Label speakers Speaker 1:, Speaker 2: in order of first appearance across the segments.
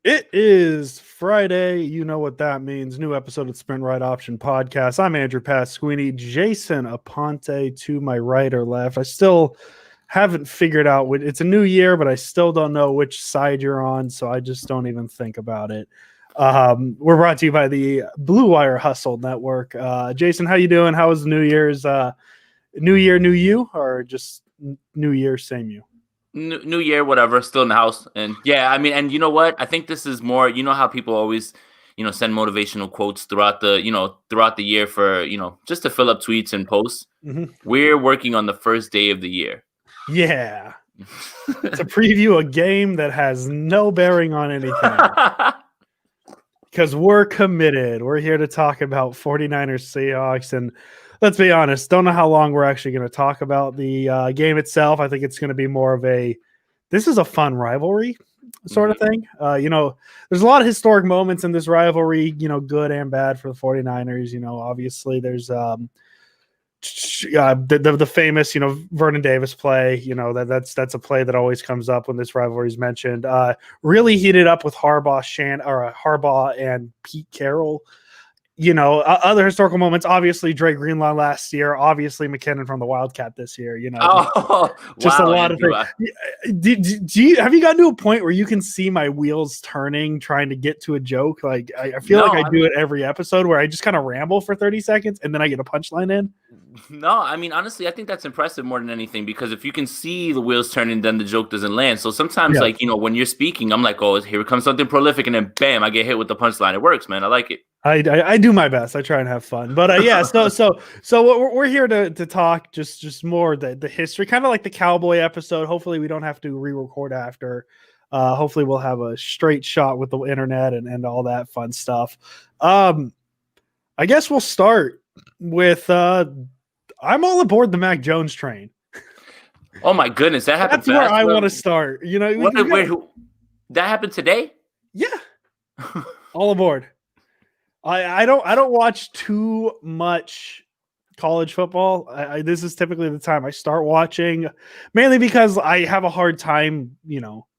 Speaker 1: It is Friday. You know what that means. New episode of Sprint Right Option Podcast. I'm Andrew Pasquini. Jason Aponte to my right or left. I still haven't figured out what it's a new year, but I still don't know which side you're on, so I just don't even think about it. We're brought to you by the Blue Wire Hustle Network. Jason, how you doing? How was New Year's? New Year, new you, or just New Year, same you?
Speaker 2: New year, whatever, still in the house. And yeah, I mean, and you know what? I think this is more, you know how people always, send motivational quotes throughout the year for, just to fill up tweets and posts.
Speaker 1: Mm-hmm.
Speaker 2: We're working on the first day of the year.
Speaker 1: Yeah. To preview a game that has no bearing on anything. Because we're committed. We're here to talk about 49ers Seahawks. And let's be honest, don't know how long we're actually going to talk about the game itself. I think it's going to be more of this is a fun rivalry sort of thing. There's a lot of historic moments in this rivalry, good and bad for the 49ers. Obviously there's the famous, Vernon Davis play, that's a play that always comes up when this rivalry is mentioned. Really heated up with Harbaugh and Pete Carroll. Other historical moments, obviously Dre Greenlaw last year, obviously McKinnon from the Wildcat this year, just a lot of things. Have you gotten to a point where you can see my wheels turning trying to get to a joke? Like I feel like I do it every episode where I just kind of ramble for 30 seconds and then I get a punchline in.
Speaker 2: No, I mean, honestly, I think that's impressive more than anything, because if you can see the wheels turning, then the joke doesn't land. So sometimes, when you're speaking, I'm like, oh, here comes something prolific, and then bam, I get hit with the punchline. It works, man. I like it.
Speaker 1: I do my best. I try and have fun, but yeah. So we're here to talk just more the history, kind of like the Cowboy episode. Hopefully, we don't have to re-record after. Hopefully, we'll have a straight shot with the internet and all that fun stuff. I guess we'll start with. I'm all aboard the Mac Jones train.
Speaker 2: Oh my goodness, that happened.
Speaker 1: That's where I want to start.
Speaker 2: That happened today?
Speaker 1: Yeah, all aboard. I don't watch too much college football. This is typically the time I start watching, mainly because I have a hard time,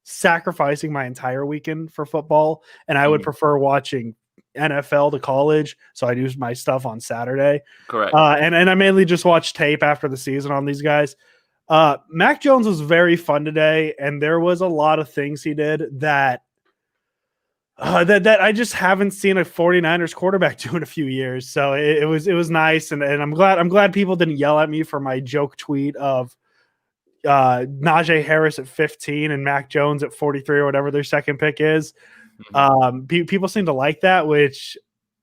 Speaker 1: sacrificing my entire weekend for football, and I would prefer watching NFL to college, so I do my stuff on Saturday.
Speaker 2: Correct.
Speaker 1: And I mainly just watch tape after the season on these guys. Mac Jones was very fun today, and there was a lot of things he did that I just haven't seen a 49ers quarterback do in a few years. So it was nice, and I'm glad people didn't yell at me for my joke tweet of Najee Harris at 15 and Mac Jones at 43 or whatever their second pick is. People seem to like that, which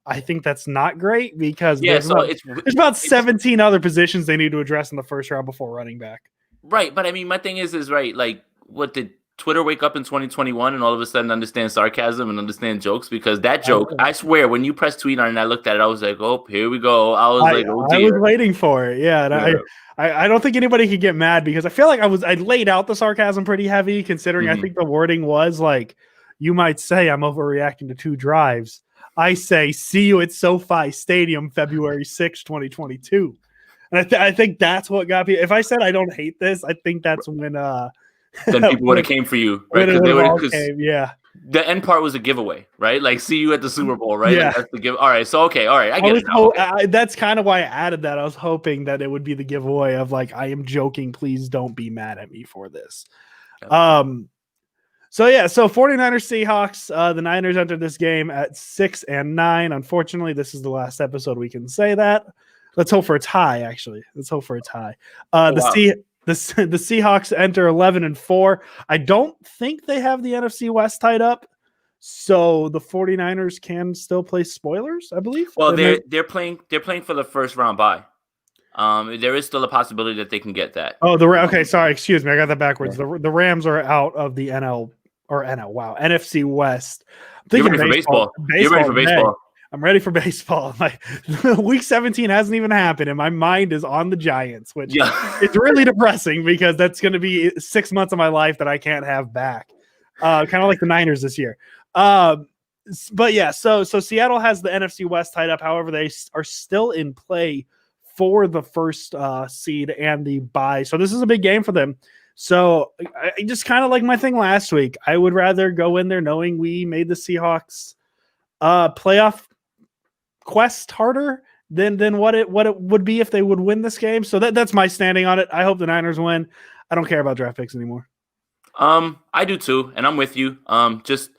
Speaker 1: I think that's not great, because there's about 17 other positions they need to address in the first round before running back.
Speaker 2: Right, but I mean, my thing is right. Like, what did Twitter wake up in 2021 and all of a sudden understand sarcasm and understand jokes? Because that joke, I swear, when you press tweet on it and I looked at it, I was like, oh, here we go. I was like, oh dear.
Speaker 1: I was waiting for it. Yeah. And I don't think anybody could get mad, because I feel like I laid out the sarcasm pretty heavy, considering I think the wording was like, you might say I'm overreacting to 2 drives. I say, see you at SoFi Stadium, February 6, 2022. And I think that's what got me. If I said I don't hate this, I think that's when
Speaker 2: then people would have came for you, right?
Speaker 1: Yeah.
Speaker 2: The end part was a giveaway, right? Like, see you at the Super Bowl, right?
Speaker 1: Yeah.
Speaker 2: Like, that's the give. All right, so okay, all right, I get it now.
Speaker 1: That's kind of why I added that. I was hoping that it would be the giveaway of like, I am joking. Please don't be mad at me for this. So 49ers Seahawks. The Niners entered this game at 6-9. Unfortunately, this is the last episode we can say that. Let's hope for a tie. Actually, let's hope for a tie. The Seahawks enter 11-4. I don't think they have the NFC West tied up, so the 49ers can still play spoilers, I believe.
Speaker 2: Well, they're playing for the first round bye. There is still a possibility that they can get that.
Speaker 1: Oh, okay. Sorry, excuse me. I got that backwards. The Rams are out of the NFC West.
Speaker 2: You're ready for baseball. You're ready for baseball.
Speaker 1: I'm ready for baseball. Week 17 hasn't even happened, and my mind is on the Giants, which it's really depressing, because that's going to be 6 months of my life that I can't have back. Kind of like the Niners this year. But yeah, so Seattle has the NFC West tied up. However, they are still in play for the first seed and the bye. So this is a big game for them. So I just kind of like my thing last week. I would rather go in there knowing we made the Seahawks playoff quest harder than what it would be if they would win this game. So that's my standing on it. I hope the Niners win. I don't care about draft picks anymore.
Speaker 2: I do too, and I'm with you. Just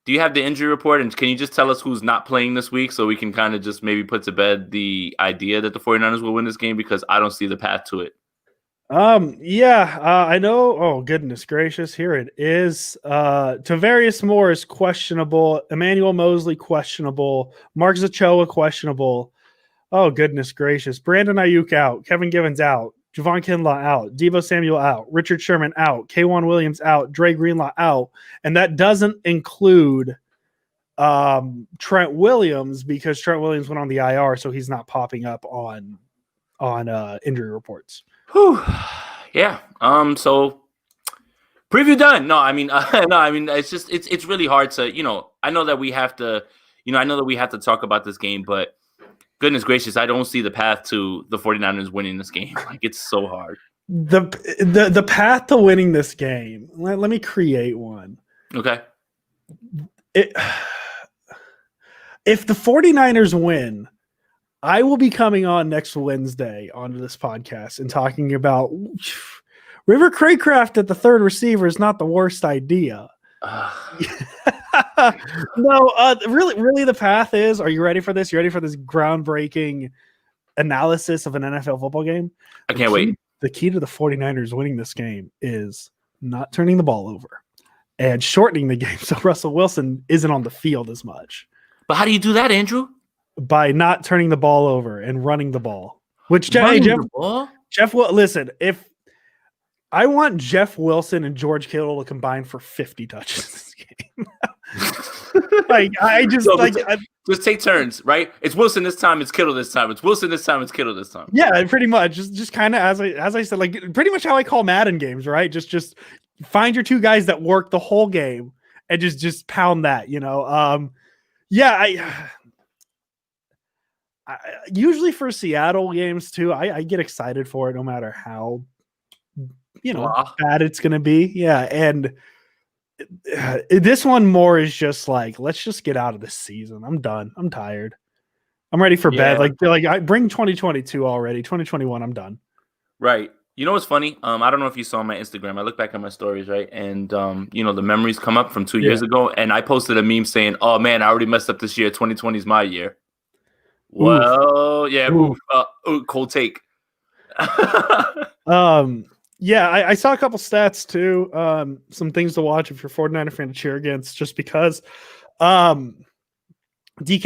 Speaker 2: do you have the injury report, and can you just tell us who's not playing this week so we can kind of just maybe put to bed the idea that the 49ers will win this game, because I don't see the path to it.
Speaker 1: I know. Oh, goodness gracious. Here it is. Tavarius Moore is questionable. Emmanuel Mosley questionable. Mark Zachoa questionable. Oh, goodness gracious. Brandon Ayuk out. Kevin Givens out. Javon Kinlaw out. Deebo Samuel out. Richard Sherman out. K'Wan Williams out. Dre Greenlaw out. And that doesn't include Trent Williams, because Trent Williams went on the IR, so he's not popping up on injury reports.
Speaker 2: Whew. Yeah. So preview done. No, I mean, it's just it's really hard to, I know that we have to, talk about this game, but goodness gracious, I don't see the path to the 49ers winning this game. Like, it's so hard.
Speaker 1: The path to winning this game. Let me create one.
Speaker 2: Okay.
Speaker 1: If the 49ers win, I will be coming on next Wednesday onto this podcast and talking about River Craycraft at the third receiver is not the worst idea. No, really the path is, are you ready for this? You ready for this groundbreaking analysis of an NFL football game?
Speaker 2: I can't wait.
Speaker 1: The key to the 49ers winning this game is not turning the ball over and shortening the game so Russell Wilson isn't on the field as much.
Speaker 2: But how do you do that, Andrew?
Speaker 1: By not turning the ball over and running the ball. Which Jeff will listen, if I want Jeff Wilson and George Kittle to combine for 50 touches this game.
Speaker 2: Just take turns, right? It's Wilson this time, it's Kittle this time. It's Wilson this time, it's Kittle this time.
Speaker 1: Yeah, pretty much. Just kind of as I said, like pretty much how I call Madden games, right? Just find your two guys that work the whole game and just pound that, I usually for Seattle games too, I get excited for it no matter how bad it's going to be. Yeah. And this one more is just like, let's just get out of this season. I'm done. I'm tired. I'm ready for bed. Like I bring 2022 already. 2021, I'm done.
Speaker 2: Right. You know what's funny? I don't know if you saw my Instagram. I look back at my stories, right? And, the memories come up from 2 years ago. And I posted a meme saying, oh, man, I already messed up this year. 2020 is my year. Well, yeah, cold take.
Speaker 1: I saw a couple stats too. Some things to watch if you're 49er fan to cheer against, just because DK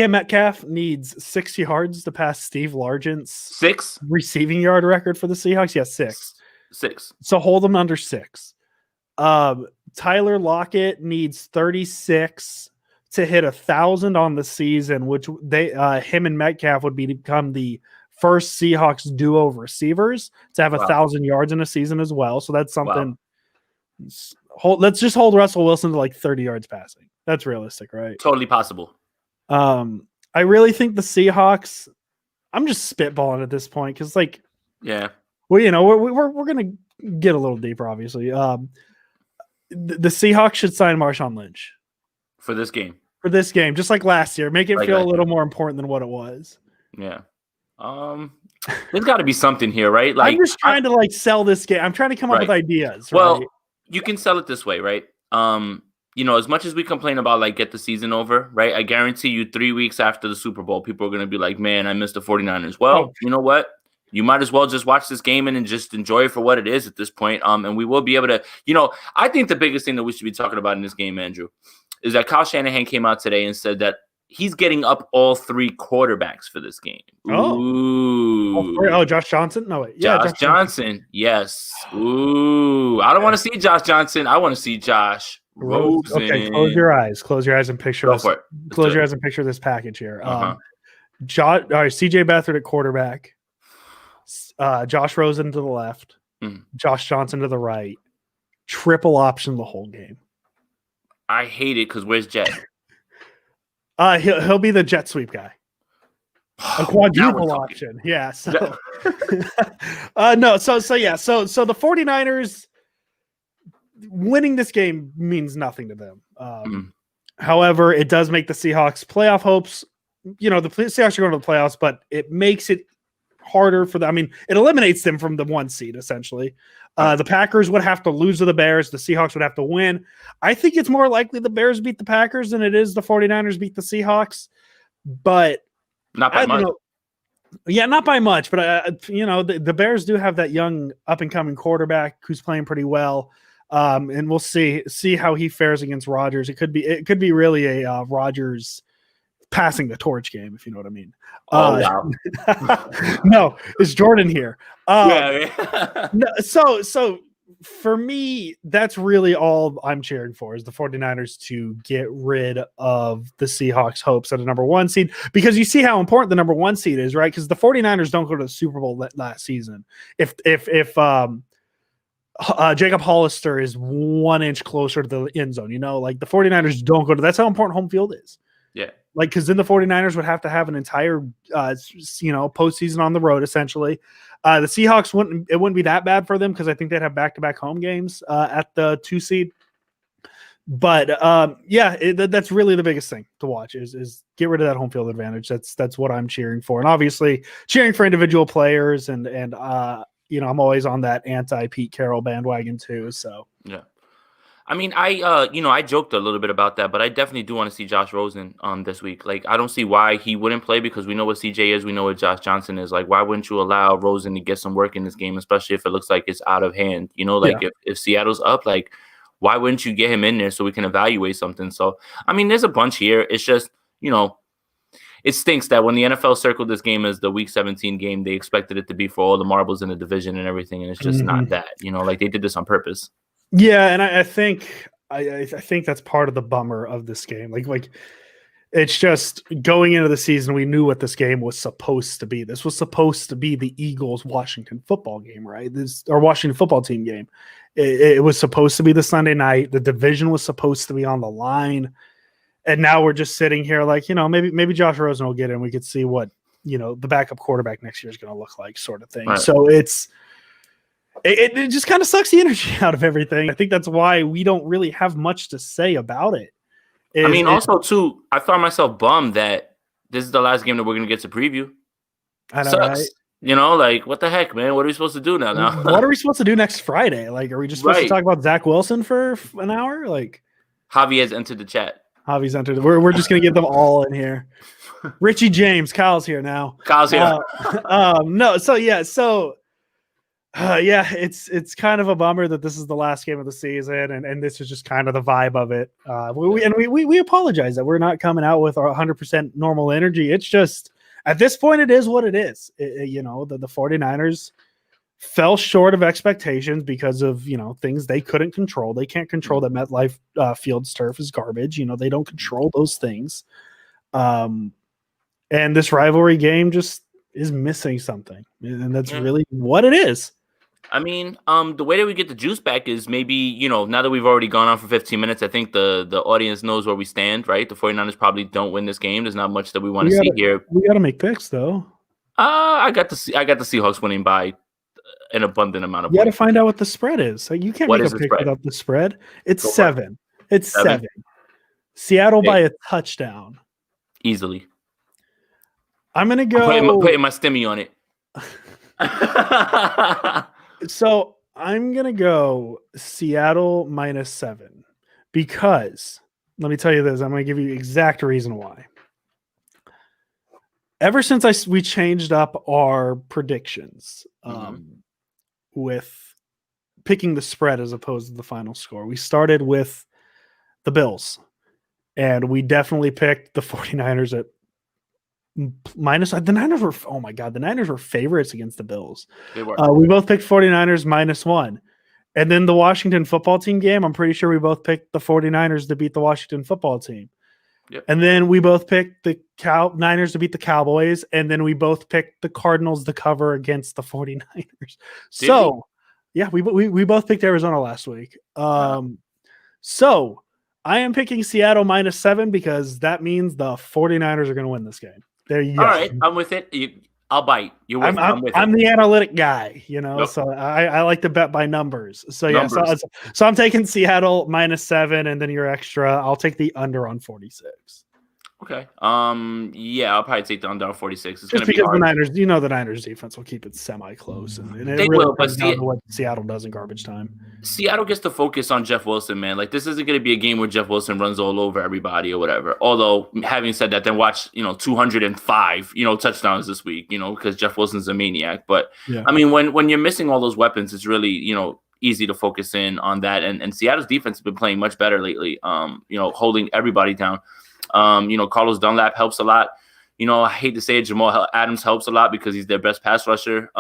Speaker 1: Metcalf needs 6 yards to pass Steve Largent's receiving yard record for the Seahawks. Yeah, 6. So hold them under 6. Tyler Lockett needs 36 to hit 1,000 on the season, which him and Metcalf would become the first Seahawks duo of receivers to have 1,000 yards in a season as well. So that's something. Wow. Let's just hold Russell Wilson to like 30 yards passing. That's realistic, right?
Speaker 2: Totally possible.
Speaker 1: I really think the Seahawks. I'm just spitballing at this point because, we're gonna get a little deeper, obviously. The Seahawks should sign Marshawn Lynch
Speaker 2: for this game.
Speaker 1: Just like last year. Make it feel a little more important than what it was.
Speaker 2: Yeah. There's got to be something here, right? Like,
Speaker 1: I'm just trying to sell this game. I'm trying to come up with ideas.
Speaker 2: Well,
Speaker 1: right?
Speaker 2: You can sell it this way, right? As much as we complain about get the season over, right? I guarantee you 3 weeks after the Super Bowl, people are going to be like, man, I missed the 49ers. Well, you know what? You might as well just watch this game and just enjoy it for what it is at this point. And we will be able to, I think the biggest thing that we should be talking about in this game, Andrew, is that Kyle Shanahan came out today and said that he's getting up all 3 quarterbacks for this game.
Speaker 1: Oh, Josh Johnson? No, wait.
Speaker 2: Yeah, Josh Johnson. Yes. Ooh. I don't want to see Josh Johnson. I want to see Josh Rosen.
Speaker 1: Okay, close your eyes. Close your eyes and picture
Speaker 2: Go
Speaker 1: this.
Speaker 2: for it.
Speaker 1: Close your eyes and picture this package here. CJ Beathard at quarterback. Josh Rosen to the left. Josh Johnson to the right. Triple option the whole game.
Speaker 2: I hate it because where's Jet?
Speaker 1: He'll be the jet sweep guy. A quadruple option. Yeah. So the 49ers, winning this game means nothing to them. However, it does make the Seahawks playoff hopes. The Seahawks are going to the playoffs, but it makes it harder for them. I mean, it eliminates them from the 1 seed, essentially. The Packers would have to lose to the Bears. The Seahawks would have to win. I think it's more likely the Bears beat the Packers than it is the 49ers beat the Seahawks. But
Speaker 2: not by much.
Speaker 1: Yeah, not by much. But, the Bears do have that young up-and-coming quarterback who's playing pretty well. And we'll see how he fares against Rodgers. It could be really a Rodgers passing the torch game, if you know what I mean.
Speaker 2: Wow.
Speaker 1: No, it's Jordan here.
Speaker 2: Yeah.
Speaker 1: So for me, that's really all I'm cheering for is the 49ers to get rid of the Seahawks' hopes at a number 1 seed, because you see how important the number 1 seed is, right? Because the 49ers don't go to the Super Bowl last season. If Jacob Hollister is 1 inch closer to the end zone, like the 49ers don't go to, that's how important home field is.
Speaker 2: Yeah.
Speaker 1: Like, because then the 49ers would have to have an entire, postseason on the road, essentially. The Seahawks wouldn't be that bad for them because I think they'd have back-to-back home games at the 2 seed. But that's really the biggest thing to watch is get rid of that home field advantage. That's what I'm cheering for, and obviously cheering for individual players, and I'm always on that anti-Pete Carroll bandwagon too. So
Speaker 2: yeah. I mean, I joked a little bit about that, but I definitely do want to see Josh Rosen this week. Like, I don't see why he wouldn't play, because we know what CJ is, we know what Josh Johnson is. Like, why wouldn't you allow Rosen to get some work in this game, especially if it looks like it's out of hand? If Seattle's up, like, why wouldn't you get him in there so we can evaluate something? So, I mean, there's a bunch here. It's just, it stinks that when the NFL circled this game as the Week 17 game, they expected it to be for all the marbles in the division and everything, and it's just not that. Like, they did this on purpose.
Speaker 1: Yeah, and I think that's part of the bummer of this game. Like it's just going into the season, we knew what this game was supposed to be. This was supposed to be the Eagles Washington football game, right? Our Washington football team game. It was supposed to be the Sunday night. The division was supposed to be on the line, and now we're just sitting here like, maybe Josh Rosen will get in. We could see what the backup quarterback next year is going to look like, sort of thing. Right. So it just kind of sucks the energy out of everything. I think that's why we don't really have much to say about it.
Speaker 2: Also, too, I found myself bummed that this is the last game that we're going to get to preview.
Speaker 1: I know,
Speaker 2: sucks. Right? Like, what the heck, man? What are we supposed to do now?
Speaker 1: What are we supposed to do next Friday? Like, are we just supposed to talk about Zach Wilson for an hour? Like,
Speaker 2: Javi has entered the chat.
Speaker 1: Javi's entered. We're just going to get them all in here. Richie James, Kyle's here now.
Speaker 2: Kyle's here.
Speaker 1: No, so yeah, it's kind of a bummer that this is the last game of the season, and this is just kind of the vibe of it. We apologize that we're not coming out with our 100% normal energy. It's just at this point, it is what it is. The 49ers fell short of expectations because of things they couldn't control. They can't control that MetLife Field's turf is garbage. They don't control those things. And this rivalry game just is missing something, and that's really what it is.
Speaker 2: I mean, the way that we get the juice back is maybe, now that we've already gone on for 15 minutes, I think the audience knows where we stand, right? The 49ers probably don't win this game. There's not much that we want to see here.
Speaker 1: We got to make picks, though.
Speaker 2: I got the Seahawks winning by an abundant amount of
Speaker 1: points. You got to find out what the spread is. Like, you can't make a pick without the spread. It's 7. It's 7. Seattle by a touchdown.
Speaker 2: Easily.
Speaker 1: I'm going to go.
Speaker 2: Putting my stimmy on it.
Speaker 1: So I'm going to go Seattle -7 because let me tell you this. I'm going to give you the exact reason why. Ever since we changed up our predictions with picking the spread as opposed to the final score, we started with the Bills, and we definitely picked the 49ers at minus. The Niners were, oh my God, the Niners were favorites against the Bills.
Speaker 2: They were.
Speaker 1: We both picked 49ers -1. And then the Washington football team game, I'm pretty sure we both picked the 49ers to beat the Washington football team.
Speaker 2: Yep.
Speaker 1: And then we both picked the Niners to beat the Cowboys. And then we both picked the Cardinals to cover against the 49ers. Yeah, we both picked Arizona last week. So I am picking Seattle -7 because that means the 49ers are going to win this game. There you go.
Speaker 2: All right, I'm with it. I'll bite. I'm with
Speaker 1: I'm
Speaker 2: it.
Speaker 1: the analytic guy, you know,
Speaker 2: Yep.
Speaker 1: so I like to bet by numbers. So yeah,
Speaker 2: Numbers.
Speaker 1: so I'm taking Seattle -7, and then your extra. I'll take the under on 46.
Speaker 2: Okay. Yeah, I'll probably take the under on 46. It's
Speaker 1: Just
Speaker 2: gonna be
Speaker 1: because the
Speaker 2: hard.
Speaker 1: Niners, the Niners defense will keep it semi-close, and it
Speaker 2: They
Speaker 1: really
Speaker 2: will, but
Speaker 1: comes down to what Seattle does in garbage time.
Speaker 2: Seattle gets to focus on Jeff Wilson, man. Like, this isn't going to be a game where Jeff Wilson runs all over everybody or whatever. Although, having said that, then watch, 205, touchdowns this week, because Jeff Wilson's a maniac. But
Speaker 1: Yeah.
Speaker 2: I mean, when you're missing all those weapons, it's really, easy to focus in on that. And Seattle's defense has been playing much better lately. Holding everybody down. Carlos Dunlap helps a lot. I hate to say it, Jamal Adams helps a lot because he's their best pass rusher.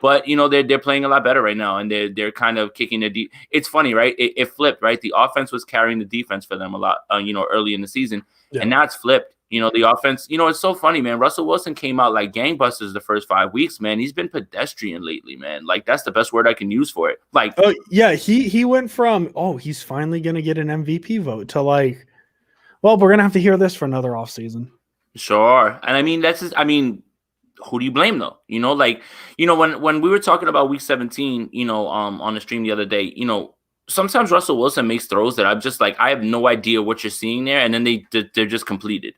Speaker 2: But they're playing a lot better right now, and they're kind of kicking the It's funny, right? It flipped, right? The offense was carrying the defense for them a lot, early in the season, and now it's flipped. The offense. It's so funny, man. Russell Wilson came out like gangbusters the first 5 weeks, man. He's been pedestrian lately, man. Like, that's the best word I can use for it. Like,
Speaker 1: oh yeah, he went from he's finally gonna get an MVP vote to like, well, we're gonna have to hear this for another offseason.
Speaker 2: Sure, and I mean, who do you blame though? When we were talking about week 17, on the stream the other day, sometimes Russell Wilson makes throws that I'm just like, I have no idea what you're seeing there, and then they're just completed.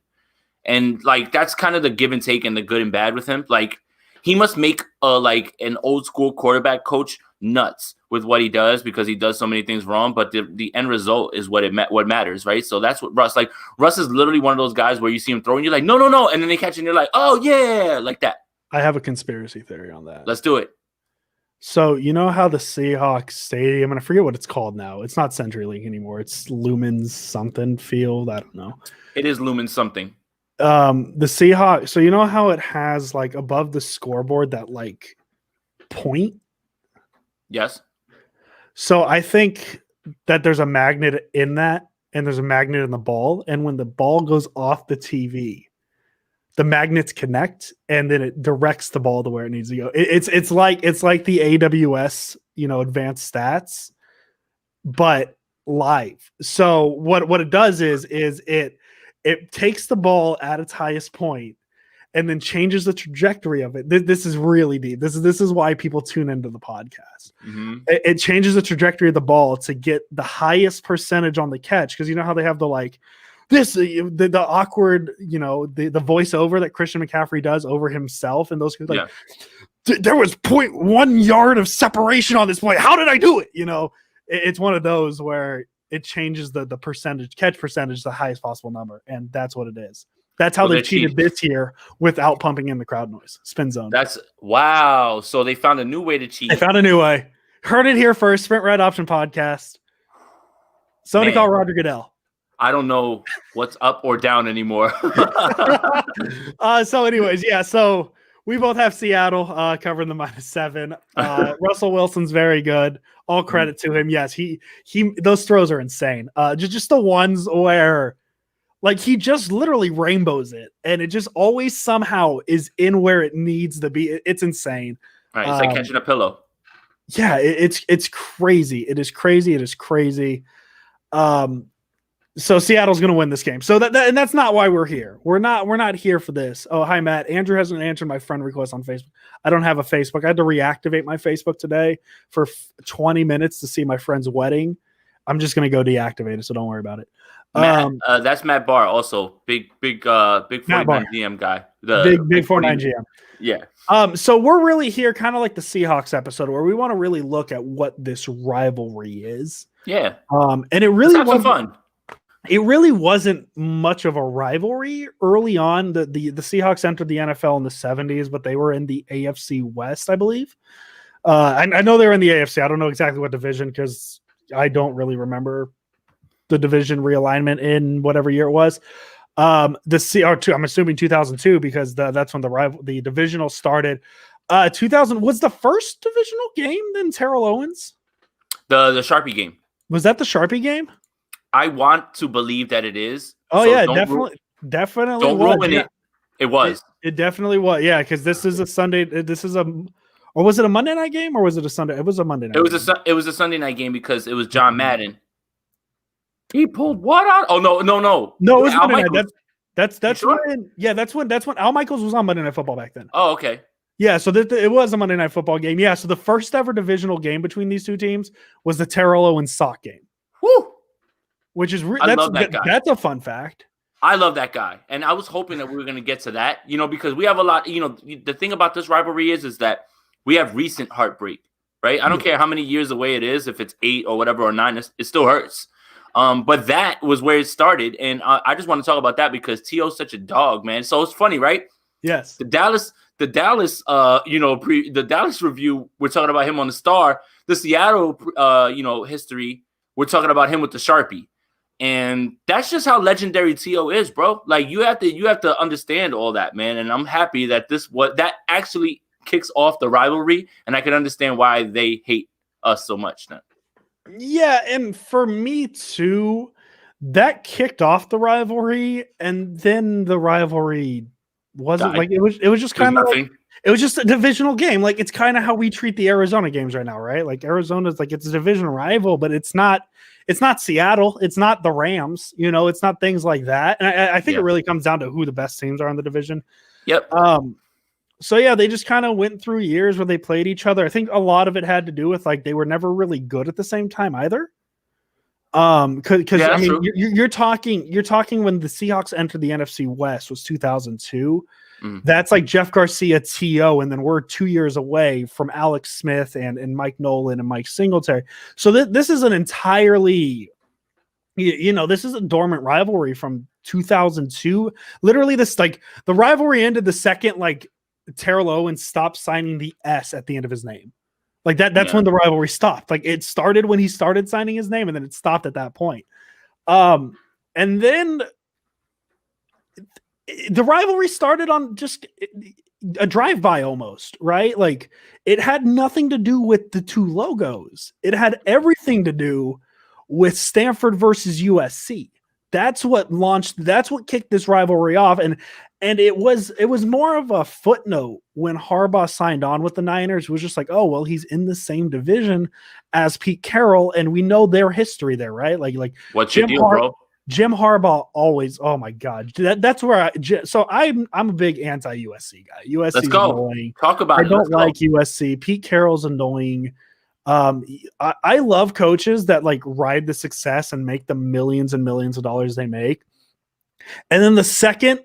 Speaker 2: And like, that's kind of the give and take and the good and bad with him. Like, he must make an old school quarterback coach nuts with what he does because he does so many things wrong, but the end result is what matters, right? So that's what Russ is literally one of those guys where you see him throwing, you're like, no, and then they catch it and you're like, oh yeah, like that.
Speaker 1: I have a conspiracy theory on that.
Speaker 2: Let's do it.
Speaker 1: So you know how the Seahawks stadium, and I forget what it's called now. It's not CenturyLink anymore. It's Lumens something Field. I don't know.
Speaker 2: It is Lumen something.
Speaker 1: The Seahawks. So you know how it has like above the scoreboard that like point.
Speaker 2: Yes.
Speaker 1: So I think that there's a magnet in that, and there's a magnet in the ball, and when the ball goes off the TV, the magnets connect, and then it directs the ball to where it needs to go. It's like the AWS, advanced stats, but live. So what it does is it takes the ball at its highest point and then changes the trajectory of it. This is really deep. This is why people tune into the podcast.
Speaker 2: Mm-hmm.
Speaker 1: It changes the trajectory of the ball to get the highest percentage on the catch, because you know how they have the like this the awkward, the voiceover that Christian McCaffrey does over himself, and those like, there was 0.1 yard of separation on this play. How did I do it? It's one of those where it changes the catch percentage to the highest possible number, and that's what it is. That's how they cheated this year without pumping in the crowd noise. Spin zone.
Speaker 2: That's wow. So they found a new way to cheat.
Speaker 1: They found a new way. Heard it here first. Sprint Red Option Podcast. Somebody call Roger Goodell.
Speaker 2: I don't know what's up or down anymore.
Speaker 1: So anyways, yeah. So we both have Seattle covering the -7. Russell Wilson's very good. All credit to him. Yes, he those throws are insane. Just the ones where like he just literally rainbows it, and it just always somehow is in where it needs to be. It's insane.
Speaker 2: Right, it's like catching a pillow.
Speaker 1: Yeah, it's crazy. It is crazy. It is crazy. So Seattle's going to win this game. So and that's not why we're here. We're not here for this. Oh, hi Matt. Andrew hasn't answered my friend request on Facebook. I don't have a Facebook. I had to reactivate my Facebook today for 20 minutes to see my friend's wedding. I'm just going to go deactivate it, so don't worry about it.
Speaker 2: Matt, that's Matt Barr, also big 49 GM guy.
Speaker 1: The big 49 GM.
Speaker 2: Yeah.
Speaker 1: So we're really here, kind of like the Seahawks episode, where we want to really look at what this rivalry is.
Speaker 2: Yeah.
Speaker 1: And it really was
Speaker 2: fun.
Speaker 1: It really wasn't much of a rivalry early on. The Seahawks entered the NFL in the 70s, but they were in the AFC West, I believe. I know they were in the AFC. I don't know exactly what division, because I don't really remember the division realignment in whatever year it was. I'm assuming 2002, because that's when the divisional started. 2000 was the first divisional game then Terrell Owens?
Speaker 2: The Sharpie game.
Speaker 1: Was that the Sharpie game?
Speaker 2: I want to believe that it is.
Speaker 1: Oh so yeah, definitely.
Speaker 2: Don't ruin it. It was.
Speaker 1: It definitely was. Yeah, because this is a Sunday. Or was it a Monday night game, or was it a Sunday? It was a Monday night.
Speaker 2: It was a Sunday night game because it was John Madden. He pulled what out? Oh no!
Speaker 1: No, it was Monday night. That's
Speaker 2: sure?
Speaker 1: that's when Al Michaels was on Monday Night Football back then.
Speaker 2: Oh, okay.
Speaker 1: Yeah, so it was a Monday Night Football game. Yeah, so the first ever divisional game between these two teams was the Terrell Owens Sock game.
Speaker 2: Whew.
Speaker 1: Which is
Speaker 2: I love that guy.
Speaker 1: That's a fun fact.
Speaker 2: I love that guy, and I was hoping that we were going to get to that, because we have a lot. The thing about this rivalry is that we have recent heartbreak, right? I don't care how many years away it is, if it's 8 or whatever or 9, it still hurts. But that was where it started, and I just want to talk about that because T.O.'s such a dog, man. So it's funny, right?
Speaker 1: Yes.
Speaker 2: The Dallas, the Dallas review, we're talking about him on the Star. The Seattle, history, we're talking about him with the Sharpie. And that's just how legendary T.O. is, bro. Like you have to understand all that, man. And I'm happy that that actually kicks off the rivalry, and I can understand why they hate us so much now.
Speaker 1: Yeah, and for me too, that kicked off the rivalry, and then the rivalry wasn't like it was just kind of it was just a divisional game. Like it's kind of how we treat the Arizona games right now, right? Like Arizona's like it's a division rival, but it's not Seattle. It's not the Rams. It's not things like that. And I think it really comes down to who the best teams are in the division.
Speaker 2: Yep.
Speaker 1: So yeah, they just kind of went through years where they played each other. I think a lot of it had to do with like they were never really good at the same time either. Because I mean, you're talking when the Seahawks entered the NFC West was 2002. Mm-hmm. That's like Jeff Garcia, T.O., and then we're 2 years away from Alex Smith and Mike Nolan and Mike Singletary. So this is an entirely, this is a dormant rivalry from 2002. Literally, this like the rivalry ended the second like Terrell Owens stopped signing the S at the end of his name. Like that's when the rivalry stopped. Like it started when he started signing his name, and then it stopped at that point. And then the rivalry started on just a drive-by almost, right? Like it had nothing to do with the two logos. It had everything to do with Stanford versus USC. That's what kicked this rivalry off. And it was more of a footnote when Harbaugh signed on with the Niners. It was just like, oh, well, he's in the same division as Pete Carroll, and we know their history there, right? Like
Speaker 2: what's your deal, bro?
Speaker 1: Jim Harbaugh always, oh my God, that's where I'm a big anti-USC guy. USC
Speaker 2: Let's go.
Speaker 1: Annoying.
Speaker 2: Talk about it.
Speaker 1: I don't like USC. Pete Carroll's annoying. I love coaches that like ride the success and make the millions and millions of dollars they make. And then the second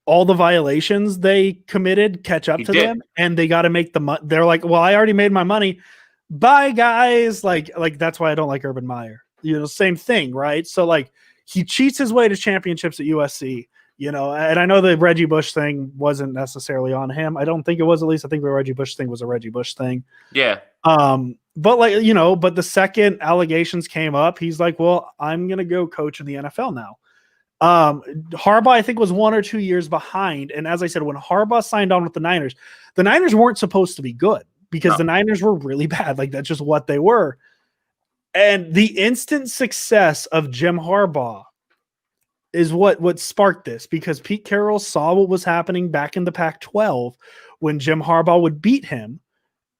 Speaker 1: all the violations they committed catch up to them and they got to make the money. They're like, well, I already made my money. Bye guys. Like that's why I don't like Urban Meyer, same thing. Right. So like he cheats his way to championships at USC, and I know the Reggie Bush thing wasn't necessarily on him. I don't think it was, at least I think the Reggie Bush thing was a Reggie Bush thing.
Speaker 2: Yeah.
Speaker 1: But like, but the second allegations came up, he's like, well, I'm going to go coach in the NFL now. Harbaugh, I think, was 1 or 2 years behind. And as I said, when Harbaugh signed on with the Niners weren't supposed to be good because the Niners were really bad. Like that's just what they were. And the instant success of Jim Harbaugh is what sparked this, because Pete Carroll saw what was happening back in the Pac-12 when Jim Harbaugh would beat him.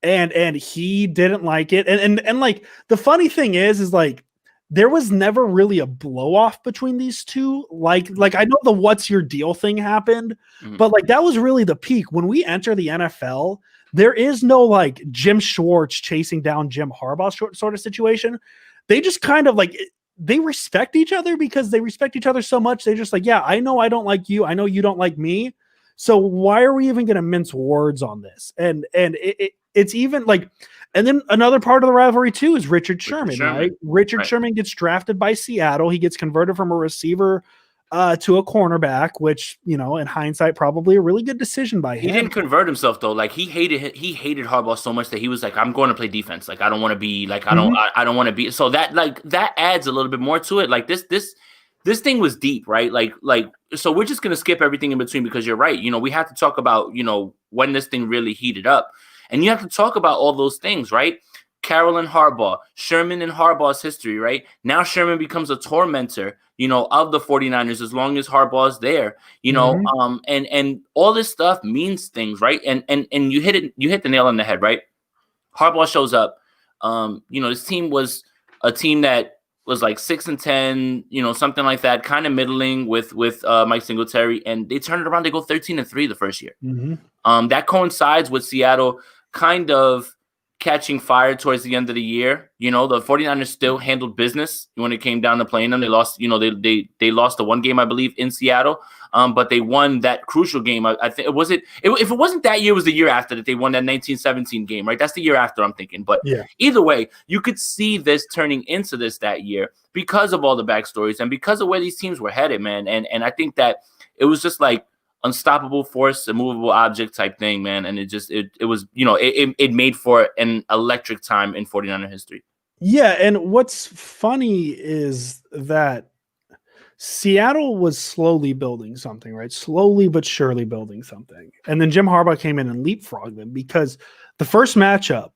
Speaker 1: And he didn't like it. And like the funny thing is like there was never really a blow off between these two. Like I know the what's your deal thing happened, but like that was really the peak. When we enter the NFL, there is no like Jim Schwartz chasing down Jim Harbaugh sort of situation. They just kind of like they respect each other because they respect each other so much. They're just like, yeah, I know I don't like you. I know you don't like me. So why are we even going to mince words on this? And it's even like, and then another part of the rivalry too is Richard Sherman, right? Richard Sherman gets drafted by Seattle. He gets converted from a receiver to a cornerback, which, in hindsight, probably a really good decision by him.
Speaker 2: He didn't convert himself though. Like he hated Harbaugh so much that he was like, I'm going to play defense. Like I don't want to be like, I don't want to be. So that adds a little bit more to it. Like this thing was deep, right? Like, so we're just going to skip everything in between because you're right. We have to talk about, when this thing really heated up, and you have to talk about all those things, right? Carroll and Harbaugh, Sherman and Harbaugh's history, right? Now Sherman becomes a tormentor, of the 49ers as long as Harbaugh's there, and all this stuff means things, right? And you hit the nail on the head, right? Harbaugh shows up. This team was a team that was like 6-10, something like that, kind of middling with Mike Singletary, and they turn it around. They go 13-3 the first year.
Speaker 1: Mm-hmm.
Speaker 2: That coincides with Seattle kind of catching fire towards the end of the year. The 49ers still handled business when it came down to playing them. They lost, they lost the one game, I believe, in Seattle. But they won that crucial game. I think if it wasn't that year, it was the year after that they won that 1917 game, right? That's the year after, I'm thinking. But
Speaker 1: yeah,
Speaker 2: either way, you could see this turning into this that year because of all the backstories and because of where these teams were headed, man. And I think that it was just like unstoppable force, immovable object type thing, man. And it was, it made for an electric time in 49er history.
Speaker 1: Yeah, and what's funny is that Seattle was slowly building something, right? Slowly but surely building something. And then Jim Harbaugh came in and leapfrogged them because the first matchup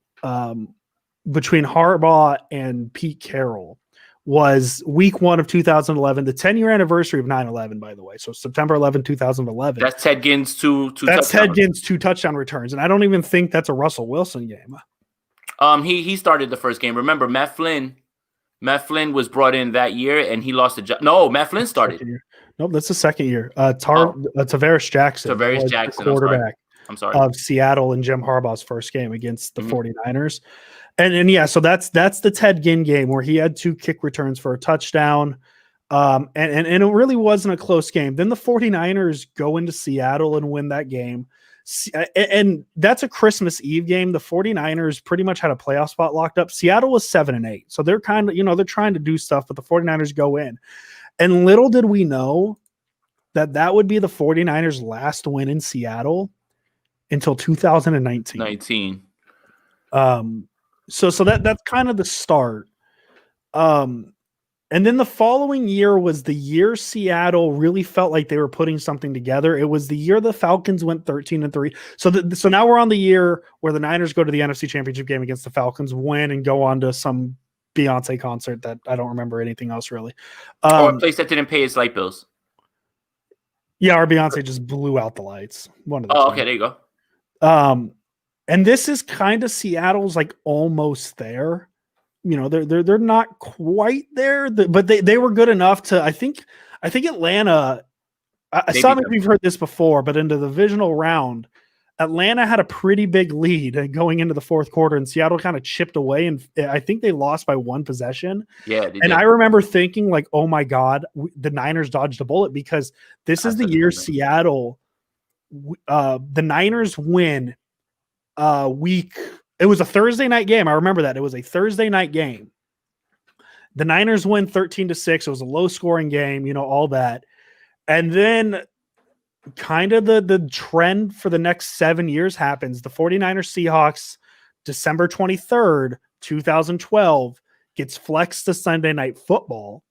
Speaker 1: between Harbaugh and Pete Carroll was week 1 of 2011, the 10-year anniversary of 9/11, by the way. So September 11, 2011.
Speaker 2: That's Ted Ginn's two
Speaker 1: touchdown returns. And I don't even think that's a Russell Wilson game.
Speaker 2: He started the first game. Remember, Matt Flynn was brought in that year, and he lost a job. No, Matt Flynn started.
Speaker 1: Nope, that's the second year. Tavares Jackson.
Speaker 2: Tavares Jackson,
Speaker 1: quarterback
Speaker 2: I'm sorry.
Speaker 1: Of Seattle and Jim Harbaugh's first game against the 49ers. And yeah, so that's the Ted Ginn game where he had 2 kick returns for a touchdown. And it really wasn't a close game. Then the 49ers go into Seattle and win that game. And that's a Christmas Eve game. The 49ers pretty much had a playoff spot locked up. Seattle was 7-8. So they're kind of, they're trying to do stuff, but the 49ers go in. And little did we know that would be the 49ers' last win in Seattle until 2019. So that's kind of the start. And then the following year was the year Seattle really felt like they were putting something together. It was the year the Falcons went 13-3. So now we're on the year where the Niners go to the NFC Championship game against the Falcons, win, and go on to some Beyonce concert that I don't remember anything else really.
Speaker 2: Or a place that didn't pay its light bills.
Speaker 1: Yeah, our Beyonce just blew out the lights. One of the
Speaker 2: okay, there you go.
Speaker 1: And this is kind of Seattle's like almost there. They're not quite there, but they were good enough to. I think Atlanta. Some of you've heard this before, but in the divisional round, Atlanta had a pretty big lead going into the fourth quarter, and Seattle kind of chipped away, and I think they lost by 1 possession.
Speaker 2: Yeah,
Speaker 1: I remember thinking like, "Oh my God, the Niners dodged a bullet," because this is the year Seattle. The Niners win. It was a Thursday night game. I remember that. It was a Thursday night game. The Niners win 13-6. It was a low scoring game, all that. And then kind of the trend for the next 7 years happens. The 49ers Seahawks, December 23rd, 2012, gets flexed to Sunday Night Football.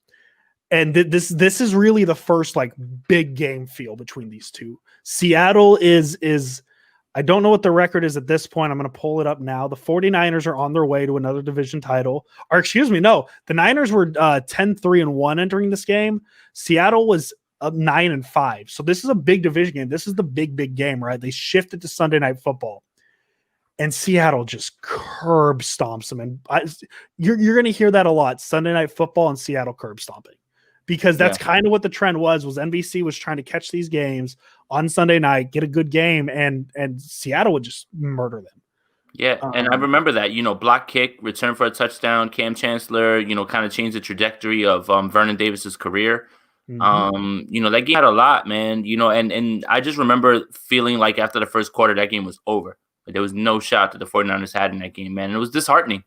Speaker 1: And this is really the first like big game feel between these two. Seattle is I don't know what the record is at this point. I'm going to pull it up now. The 49ers are on their way to another division title. Or excuse me, no. The Niners were 10-3-1 entering this game. Seattle was up 9-5. So this is a big division game. This is the big game, right? They shifted to Sunday Night Football. And Seattle just curb stomps them. And you're going to hear that a lot. Sunday Night Football and Seattle curb stomping. Because that's kind of what the trend was NBC was trying to catch these games on Sunday night, get a good game, and Seattle would just murder them.
Speaker 2: Yeah, and I remember that, block kick, return for a touchdown, Cam Chancellor, kind of changed the trajectory of Vernon Davis's career.
Speaker 1: Mm-hmm.
Speaker 2: That game had a lot, man, and I just remember feeling like after the first quarter, that game was over. Like, there was no shot that the 49ers had in that game, man. And it was disheartening.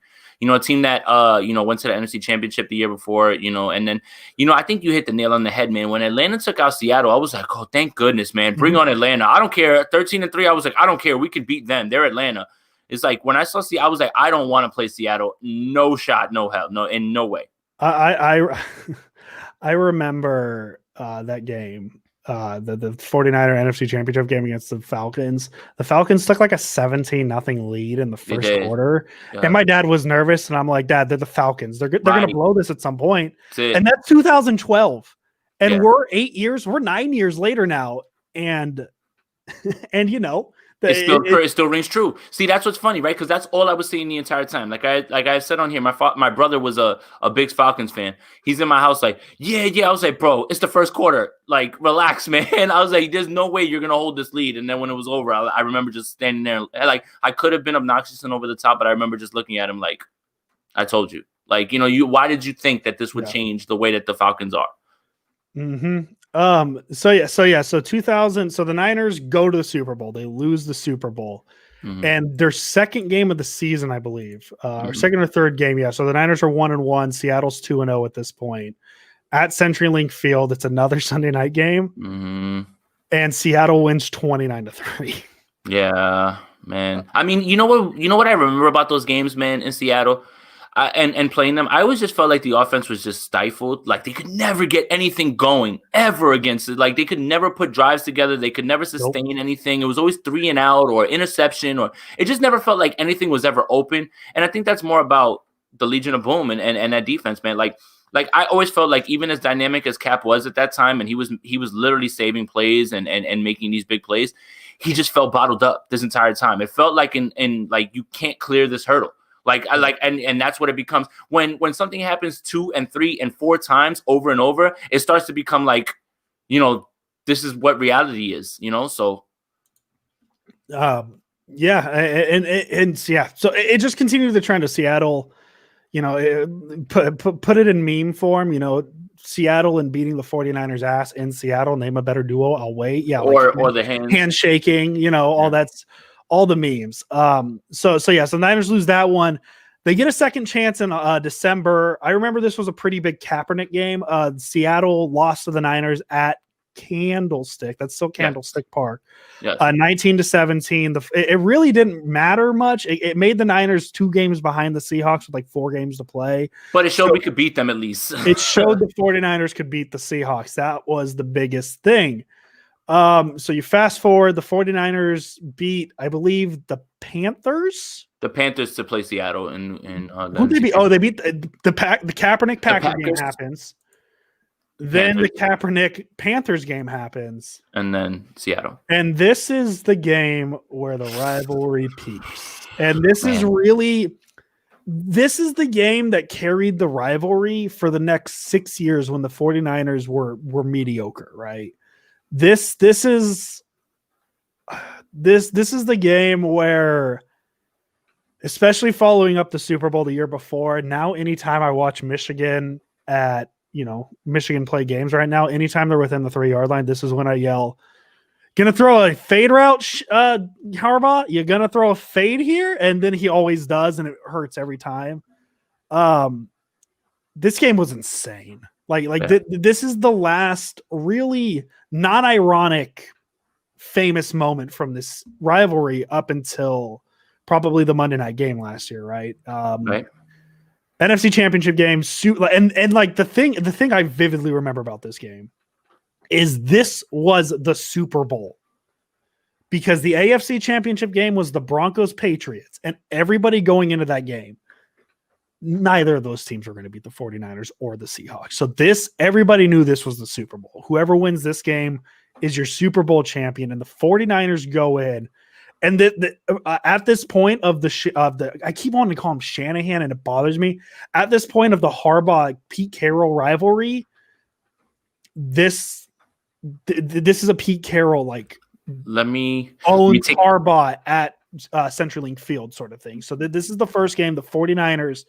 Speaker 2: A team that, went to the NFC Championship the year before, and then, I think you hit the nail on the head, man. When Atlanta took out Seattle, I was like, oh, thank goodness, man. Bring on Atlanta. I don't care. 13-3, I was like, I don't care. We could beat them. They're Atlanta. It's like when I saw Seattle, I was like, I don't want to play Seattle. No shot, no hell, no, in no way.
Speaker 1: I remember that game. The 49er NFC Championship game against the Falcons. The Falcons took like a 17-0 lead in the first quarter. Yeah. And my dad was nervous, and I'm like, Dad, they're the Falcons. They're going to blow this at some point. And that's 2012. And we're 9 years later now. And
Speaker 2: It still rings true. See, that's what's funny, right? Because that's all I was saying the entire time. Like I said on here, my brother was a big Falcons fan. He's in my house, like, yeah. I was like, bro, it's the first quarter. Like, relax, man. I was like, there's no way you're gonna hold this lead. And then when it was over, I remember just standing there, like, I could have been obnoxious and over the top, but I remember just looking at him like, I told you, like, why did you think that this would change the way that the Falcons are?
Speaker 1: So 2000. So the Niners go to the Super Bowl. They lose the Super Bowl, and their second game of the season, I believe, or second or third game. Yeah. So the Niners are 1-1. Seattle's 2-0 at this point at CenturyLink Field. It's another Sunday night game, and Seattle wins 29-3.
Speaker 2: Yeah, man. I mean, you know what I remember about those games, man, in Seattle. And playing them, I always just felt like the offense was just stifled. Like, they could never get anything going ever against it. Like, they could never put drives together. They could never sustain anything. It was always 3 and out or interception, or it just never felt like anything was ever open. And I think that's more about the Legion of Boom and that defense, man. Like I always felt like, even as dynamic as Cap was at that time, and he was literally saving plays and making these big plays, he just felt bottled up this entire time. It felt like in like, you can't clear this hurdle. And that's what it becomes when something happens 2 and 3 and 4 times over and over. It starts to become like, this is what reality is, So,
Speaker 1: So it just continued the trend of Seattle. Put it in meme form. Seattle and beating the 49ers ass in Seattle. Name a better duo. I'll wait. Yeah,
Speaker 2: or the
Speaker 1: handshaking. All that's. All the memes. So Niners lose that one. They get a second chance in December. I remember this was a pretty big Kaepernick game. Seattle lost to the Niners at Candlestick. That's still Candlestick Park. 19-17. It really didn't matter much. It made the Niners 2 games behind the Seahawks with like 4 games to play.
Speaker 2: But it showed we could beat them at least.
Speaker 1: It showed the 49ers could beat the Seahawks. That was the biggest thing. So you fast forward, the 49ers beat, I believe, the Panthers.
Speaker 2: The Panthers to play Seattle and
Speaker 1: who they beat? Oh, they beat the Kaepernick Packers game happens. Then the Kaepernick Panthers game happens.
Speaker 2: And then Seattle.
Speaker 1: And this is the game where the rivalry peaks. And this is the game that carried the rivalry for the next 6 years when the 49ers were mediocre, right? This is the game where, especially following up the Super Bowl the year before, now anytime I watch Michigan play games right now, anytime they're within the 3-yard line, this is when I yell, "Gonna throw a fade route, Harbaugh? You're gonna throw a fade here?" And then he always does, and it hurts every time. This game was insane. This is the last really non-ironic famous moment from this rivalry up until probably the Monday night game last year, right?
Speaker 2: Right.
Speaker 1: NFC Championship game, and like the thing I vividly remember about this game is this was the Super Bowl, because the AFC Championship game was the Broncos Patriots, and everybody going into that game, neither of those teams were going to beat the 49ers or the Seahawks. So everybody knew this was the Super Bowl. Whoever wins this game is your Super Bowl champion, and the 49ers go in. And at this point of the I keep wanting to call him Shanahan, and it bothers me. At this point of the Harbaugh-Pete Carroll rivalry, this is a Pete Carroll owns Harbaugh at CenturyLink Field sort of thing. So this is the first game the 49ers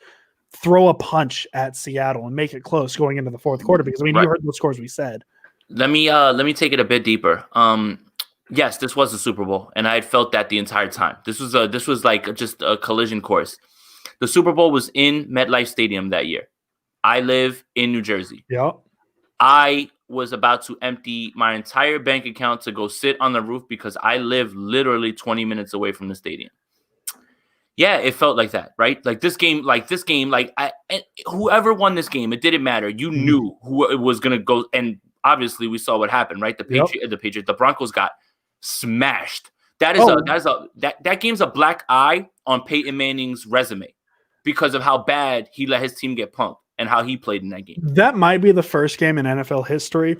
Speaker 1: throw a punch at Seattle and make it close going into the fourth quarter, because you heard the scores we said.
Speaker 2: Let me take it a bit deeper. Yes, this was a Super Bowl, and I had felt that the entire time. This was like just a collision course. The Super Bowl was in MetLife Stadium that year. I live in New Jersey.
Speaker 1: Yeah.
Speaker 2: I was about to empty my entire bank account to go sit on the roof because I live literally 20 minutes away from the stadium. Yeah, it felt like that, right? Whoever won this game, it didn't matter. You knew who it was going to go, and obviously we saw what happened, right? The Broncos got smashed. That game's a black eye on Peyton Manning's resume because of how bad he let his team get punked and how he played in that game.
Speaker 1: That might be the first game in NFL history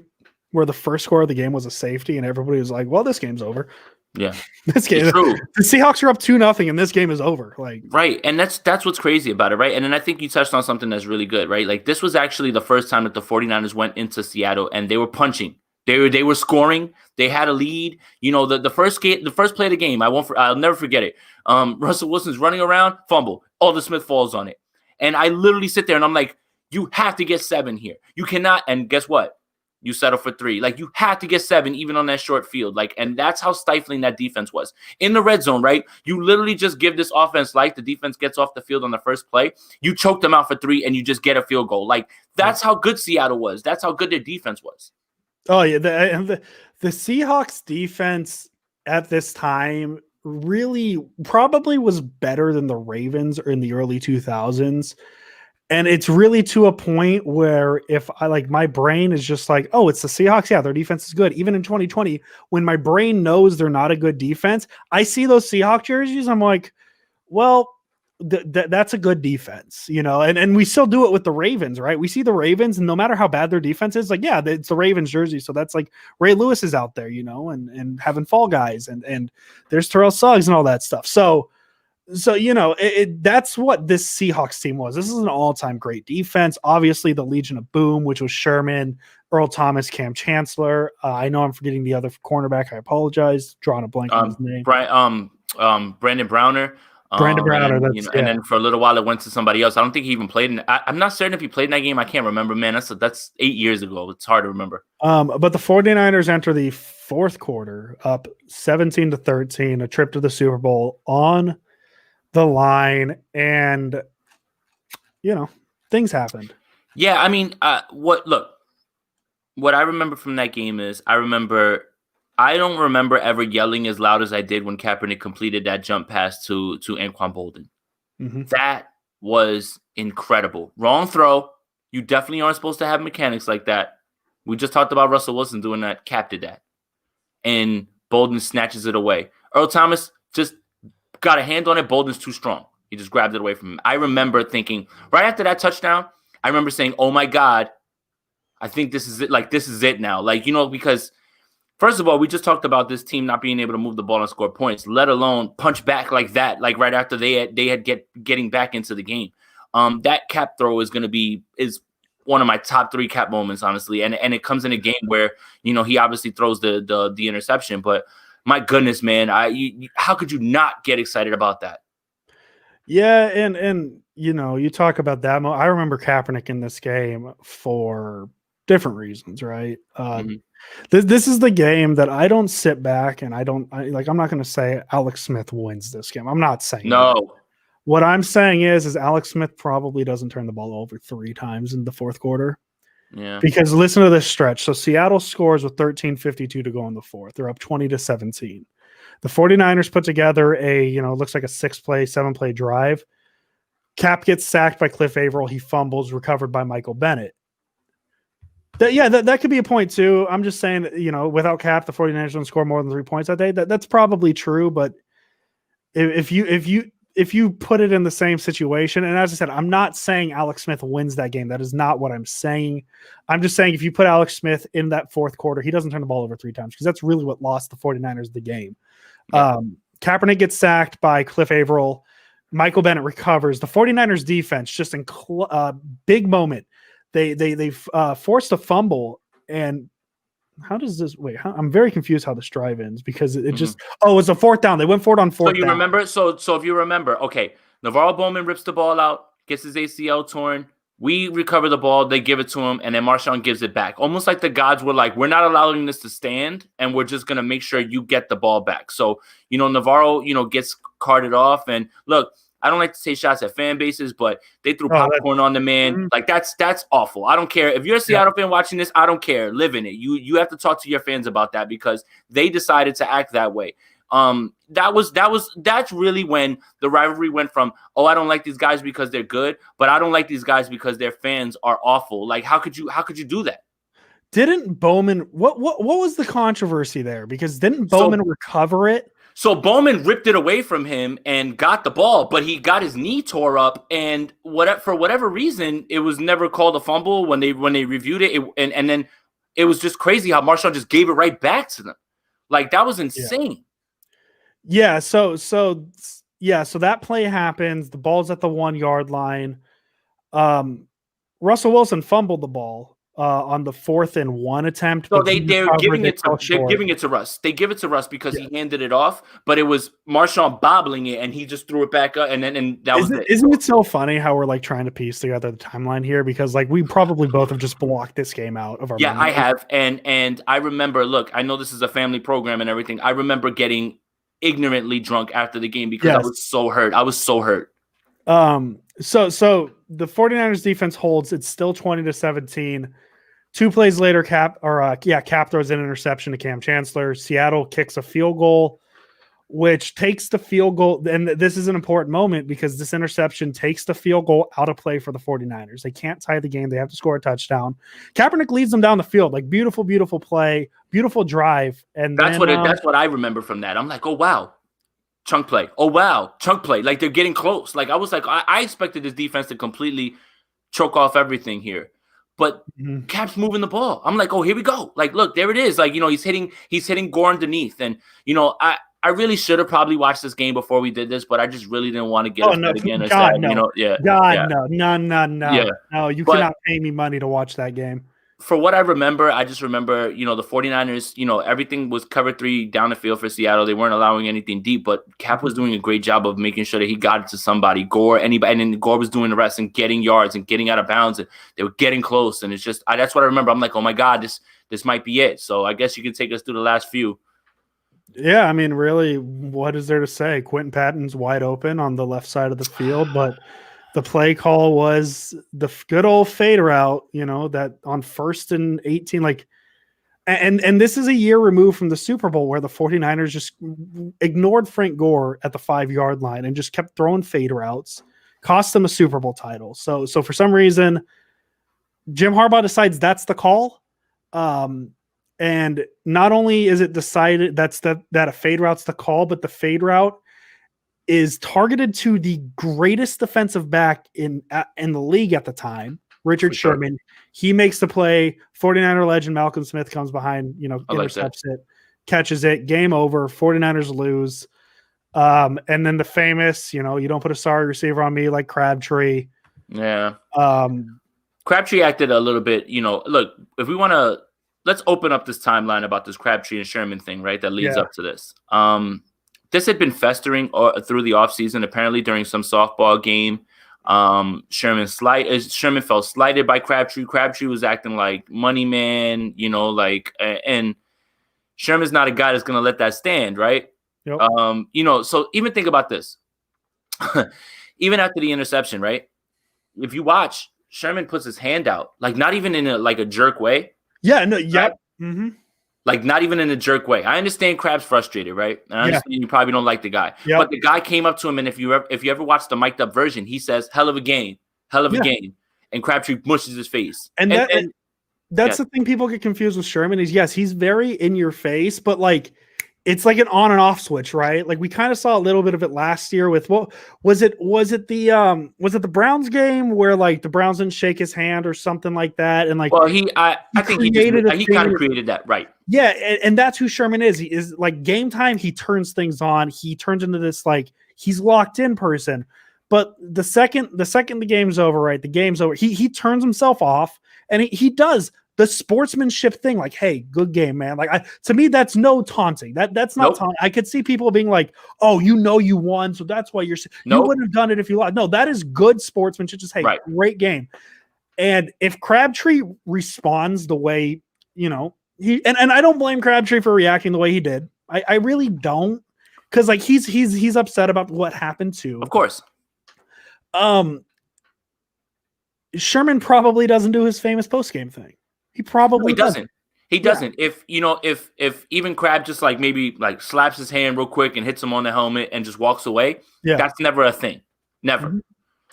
Speaker 1: where the first score of the game was a safety, and everybody was like, "Well, this game's over."
Speaker 2: Yeah,
Speaker 1: This game,
Speaker 2: it's true.
Speaker 1: the Seahawks are up 2-0, and this game is over. Like,
Speaker 2: right, and that's what's crazy about it, right? And then I think you touched on something that's really good, right? Like this was actually the first time that the 49ers went into Seattle and they were punching. They were scoring. They had a lead. You know, the first play of the game, I'll never forget it. Russell Wilson's running around, fumble. Alden Smith falls on it, and I literally sit there and I'm like, you have to get 7 here. You cannot. And guess what? You settle for 3. Like you had to get 7 even on that short field. Like, and that's how stifling that defense was. In the red zone, right? You literally just give this offense life. The defense gets off the field on the first play. You choke them out for 3 and you just get a field goal. Like that's how good Seattle was. That's how good their defense was.
Speaker 1: Oh yeah, the Seahawks defense at this time really probably was better than the Ravens in the early 2000s. And it's really to a point where if I like my brain is just like, oh, it's the Seahawks. Yeah, their defense is good. Even in 2020, when my brain knows they're not a good defense, I see those Seahawks jerseys. I'm like, well, that's a good defense, you know, and we still do it with the Ravens, right? We see the Ravens, and no matter how bad their defense is, like, yeah, it's the Ravens jersey. So that's like Ray Lewis is out there, you know, and having fall guys and there's Terrell Suggs and all that stuff. So, you know, that's what this Seahawks team was. This is an all-time great defense. Obviously, the Legion of Boom, which was Sherman, Earl Thomas, Cam Chancellor. I know I'm forgetting the other cornerback. I apologize. Drawing a blank on his name.
Speaker 2: Brandon Browner.
Speaker 1: Brandon Browner.
Speaker 2: And then for a little while, it went to somebody else. I don't think he even played. I'm not certain if he played in that game. I can't remember, man. That's 8 years ago. It's hard to remember.
Speaker 1: But the 49ers enter the fourth quarter up 17-13, a trip to the Super Bowl on the line, and you know, things happened.
Speaker 2: Yeah, I mean, what I remember from that game is I don't remember ever yelling as loud as I did when Kaepernick completed that jump pass to Anquan Boldin. Mm-hmm. That was incredible. Wrong throw. You definitely aren't supposed to have mechanics like that. We just talked about Russell Wilson doing that. Cap did that. And Boldin snatches it away. Earl Thomas just got a hand on it. Bolden's too strong. He just grabbed it away from him. I remember thinking, right after that touchdown, I remember saying, oh my God, I think this is it. Like, this is it now. Like, you know, because first of all, we just talked about this team not being able to move the ball and score points, let alone punch back like that, like right after they had getting back into the game. That cap throw is one of my top 3 cap moments, honestly. And it comes in a game where, you know, he obviously throws the interception, but my goodness, man, how could you not get excited about that?
Speaker 1: Yeah, and you know, you talk about that. I remember Kaepernick in this game for different reasons, right? This is the game that I don't sit back and I'm not going to say Alex Smith wins this game. I'm not saying
Speaker 2: no.
Speaker 1: That. What I'm saying is Alex Smith probably doesn't turn the ball over 3 times in the fourth quarter.
Speaker 2: Yeah.
Speaker 1: Because listen to this stretch. So Seattle scores with 13:52 to go in the fourth. They're up 20-17. The 49ers put together looks like a 6-play, 7-play drive. Cap gets sacked by Cliff Averill. He fumbles, recovered by Michael Bennett. That could be a point too. I'm just saying, you know, without Cap, the 49ers don't score more than 3 points that day. That's probably true, but if you put it in the same situation, and as I said, I'm not saying Alex Smith wins that game. That is not what I'm saying. I'm just saying if you put Alex Smith in that fourth quarter, he doesn't turn the ball over 3 times because that's really what lost the 49ers the game. Yeah. Kaepernick gets sacked by Cliff Averill. Michael Bennett recovers. The 49ers defense just in big moment. They forced a fumble, and how does this I'm very confused how this drive ends because it just it's a 4th down. They went for it on 4th down.
Speaker 2: So you remember? So if you remember, okay, Navarro Bowman rips the ball out, gets his ACL torn. We recover the ball, they give it to him, and then Marshawn gives it back. Almost like the gods were like, we're not allowing this to stand, and we're just going to make sure you get the ball back. So, you know, Navarro, you know, gets carted off. And look, I don't like to take shots at fan bases, but they threw popcorn on the man. Mm-hmm. Like, that's awful. I don't care. If you're a Seattle fan watching this, I don't care. Live in it. You have to talk to your fans about that because they decided to act that way. That's really when the rivalry went from, oh, I don't like these guys because they're good, but I don't like these guys because their fans are awful. Like, how could you do that?
Speaker 1: Didn't Bowman, what was the controversy there? Because didn't Bowman recover it?
Speaker 2: So Bowman ripped it away from him and got the ball, but he got his knee tore up, and for whatever reason, it was never called a fumble when they reviewed it. And then it was just crazy how Marshawn just gave it right back to them. Like, that was insane.
Speaker 1: Yeah, so that play happens. The ball's at the 1 yard line. Russell Wilson fumbled the ball on the 4th-and-1 attempt,
Speaker 2: So
Speaker 1: but he
Speaker 2: they're
Speaker 1: recovered.
Speaker 2: giving
Speaker 1: They
Speaker 2: it to
Speaker 1: pushed for it.
Speaker 2: Russ. They give it to Russ because
Speaker 1: Yeah.
Speaker 2: he handed it off, but it was Marshawn bobbling it, and he just threw it back up, and that was it.
Speaker 1: Isn't it so funny how we're like trying to piece together the timeline here, because like we probably both have just blocked this game out of our
Speaker 2: Yeah, I
Speaker 1: memory.
Speaker 2: have, and I remember. Look, I know this is a family program and everything. I remember getting ignorantly drunk after the game because I
Speaker 1: Yes.
Speaker 2: was so hurt. I was so hurt.
Speaker 1: So the 49ers defense holds. It's still 20-17. 2 plays later, Cap throws an interception to Cam Chancellor. Seattle kicks a field goal, which takes the field goal. And this is an important moment because this interception takes the field goal out of play for the 49ers. They can't tie the game. They have to score a touchdown. Kaepernick leads them down the field. Like, beautiful, beautiful play, beautiful drive. And
Speaker 2: that's what I remember from that. I'm like, oh, wow. Chunk play. Oh, wow. Chunk play. Like, they're getting close. Like, I was like, I expected this defense to completely choke off everything here. But Cap's moving the ball. I'm like, oh, here we go. Like, look, there it is. Like, he's hitting Gore underneath. And, I really should have probably watched this game before we did this, but I just really didn't want to get upset again.
Speaker 1: God, no.
Speaker 2: Yeah.
Speaker 1: No.
Speaker 2: Yeah.
Speaker 1: No, you cannot pay me money to watch that game.
Speaker 2: For what I remember, I just remember, the 49ers, everything was cover 3 down the field for Seattle. They weren't allowing anything deep, but Cap was doing a great job of making sure that he got it to somebody, Gore, anybody, and then Gore was doing the rest and getting yards and getting out of bounds, and they were getting close. And it's just, that's what I remember. I'm like, oh my God, this might be it. So I guess you can take us through the last few.
Speaker 1: Yeah, I mean, really, what is there to say? Quentin Patton's wide open on the left side of the field, but the play call was the good old fade route, that on 1st-and-18, like, and this is a year removed from the Super Bowl where the 49ers just ignored Frank Gore at the 5-yard line and just kept throwing fade routes, cost them a Super Bowl title. So for some reason, Jim Harbaugh decides that's the call. And not only is it decided that a fade route's the call, but the fade route is targeted to the greatest defensive back in the league at the time, Richard Sherman. He makes the play. 49er legend Malcolm Smith comes behind, intercepts it, catches it, game over. 49ers lose. And then the famous, you don't put a sorry receiver on me like Crabtree.
Speaker 2: Yeah. Crabtree acted a little bit, look, if we want to, let's open up this timeline about this Crabtree and Sherman thing, right? That leads up to this. This had been festering through the offseason, apparently during some softball game. Sherman felt slighted by Crabtree. Crabtree was acting like money man, and Sherman's not a guy that's going to let that stand, right?
Speaker 1: Yep.
Speaker 2: So even think about this. Even after the interception, right? If you watch, Sherman puts his hand out, like not even in a jerk way.
Speaker 1: Yeah, no, yeah.
Speaker 2: Right?
Speaker 1: Mm-hmm.
Speaker 2: Like, not even in a jerk way. I understand Crab's frustrated, right? And I understand you probably don't like the guy.
Speaker 1: Yep.
Speaker 2: But the guy came up to him, and if you ever watch the mic'd up version, he says, hell of a game. And Crabtree mushes his face.
Speaker 1: And that's the thing people get confused with Sherman is, yes, he's very in your face, but like, it's like an on and off switch, right? Like we kind of saw a little bit of it last year with what was it the Browns game where like the Browns didn't shake his hand or something like that, and like
Speaker 2: I think he kind of created that, right?
Speaker 1: Yeah, and that's who Sherman is. He is like game time. He turns things on. He turns into this like he's locked in person. But the second the game's over, right? The game's over. He turns himself off, and he does the sportsmanship thing, like, hey, good game, man. Like to me, that's no taunting. That's not taunting. I could see people being like, oh, you won, so that's why you wouldn't have done it if you lost. No, that is good sportsmanship. Just, hey, great game. And if Crabtree responds the way, he and I don't blame Crabtree for reacting the way he did. I really don't, because like he's upset about what happened too.
Speaker 2: Of course.
Speaker 1: Sherman probably doesn't do his famous post-game thing. He probably
Speaker 2: doesn't. He doesn't. Yeah. If even Crab just like maybe like slaps his hand real quick and hits him on the helmet and just walks away, that's never a thing. Never. Mm-hmm.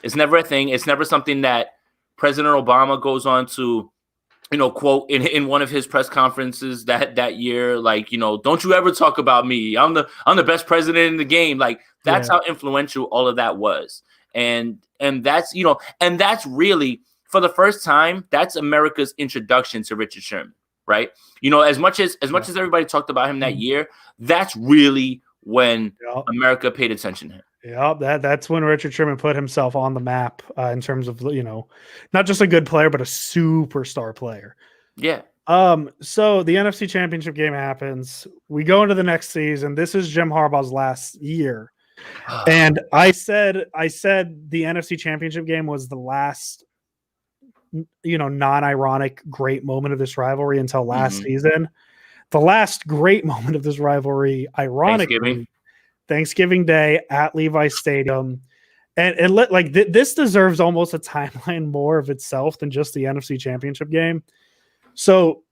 Speaker 2: It's never a thing. It's never something that President Obama goes on to, quote in one of his press conferences that year, like, don't you ever talk about me. I'm the best president in the game. Like that's how influential all of that was. And that's, and that's really, for the first time, that's America's introduction to Richard Sherman, right? As much as everybody talked about him that year, that's really when America paid attention to him.
Speaker 1: Yeah, that's when Richard Sherman put himself on the map in terms of, not just a good player, but a superstar player.
Speaker 2: Yeah.
Speaker 1: So the NFC Championship game happens. We go into the next season. This is Jim Harbaugh's last year. And I said the NFC Championship game was the last, non-ironic great moment of this rivalry until last season. The last great moment of this rivalry, ironically, Thanksgiving Day at Levi's Stadium. And this deserves almost a timeline more of itself than just the NFC Championship game. So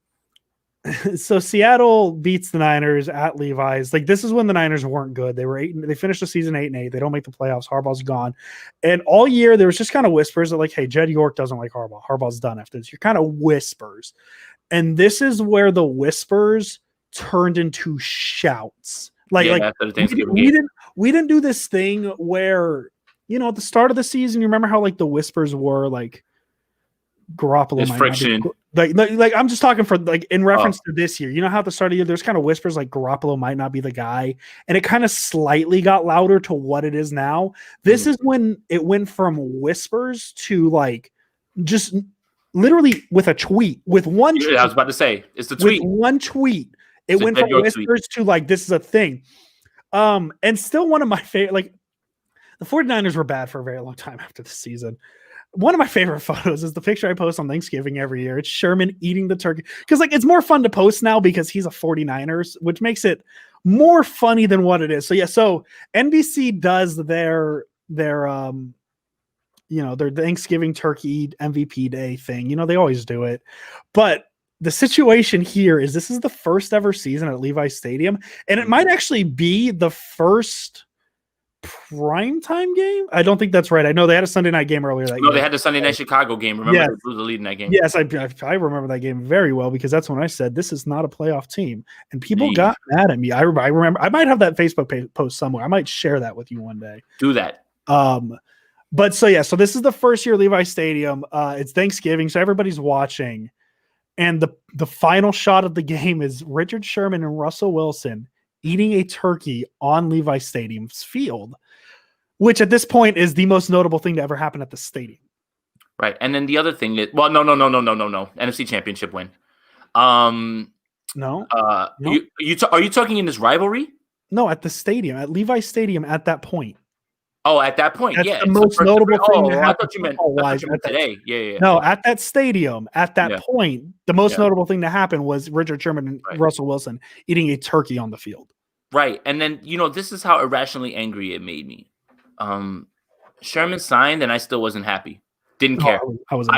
Speaker 1: Seattle beats the Niners at Levi's. This is when the Niners weren't good. They finished the season 8-8. They don't make the playoffs. Harbaugh's gone. And all year there was just kind of whispers that hey, Jed York doesn't like Harbaugh. Harbaugh's done after this. You're kind of whispers. And this is where the whispers turned into shouts. We didn't do this thing where, at the start of the season, you remember how the whispers were Garoppolo.
Speaker 2: There's friction.
Speaker 1: I'm just talking for in reference to this year. You know how at the start of the year there's kind of whispers Garoppolo might not be the guy, and it kind of slightly got louder to what it is now. This is when it went from whispers to just literally with a tweet, with one.
Speaker 2: I was about to say it's the tweet.
Speaker 1: With one tweet, it went from whispers to this is a thing. And still one of my favorite. The 49ers were bad for a very long time after the season. One of my favorite photos is the picture I post on Thanksgiving every year. It's Sherman eating the turkey. Because it's more fun to post now because he's a 49ers, which makes it more funny than what it is. So NBC does their Thanksgiving turkey MVP day thing. They always do it. But the situation here is this is the first ever season at Levi's Stadium. And it might actually be the first primetime game. I don't think that's right. I know they had a Sunday night game earlier that year.
Speaker 2: They had the Sunday night Chicago game. Remember, they blew the lead in that game.
Speaker 1: Yes, I remember that game very well because that's when I said this is not a playoff team, and people got mad at me. I remember. I might have that Facebook post somewhere. I might share that with you one day.
Speaker 2: Do that.
Speaker 1: But so this is the first year Levi's Stadium. It's Thanksgiving, so everybody's watching, and the final shot of the game is Richard Sherman and Russell Wilson eating a turkey on Levi's Stadium's field, which at this point is the most notable thing to ever happen at the stadium.
Speaker 2: Right. And then the other thing that, no. NFC Championship win.
Speaker 1: No.
Speaker 2: Are you talking in this rivalry?
Speaker 1: No, at the stadium, at Levi's Stadium at that point.
Speaker 2: Oh, at that point.
Speaker 1: That's the most notable thing.
Speaker 2: I thought you meant today. Yeah.
Speaker 1: No, at that stadium, at that point, the most notable thing to happen was Richard Sherman and Russell Wilson eating a turkey on the field.
Speaker 2: Right. And then, this is how irrationally angry it made me. Sherman signed and I still wasn't happy. Didn't care. I was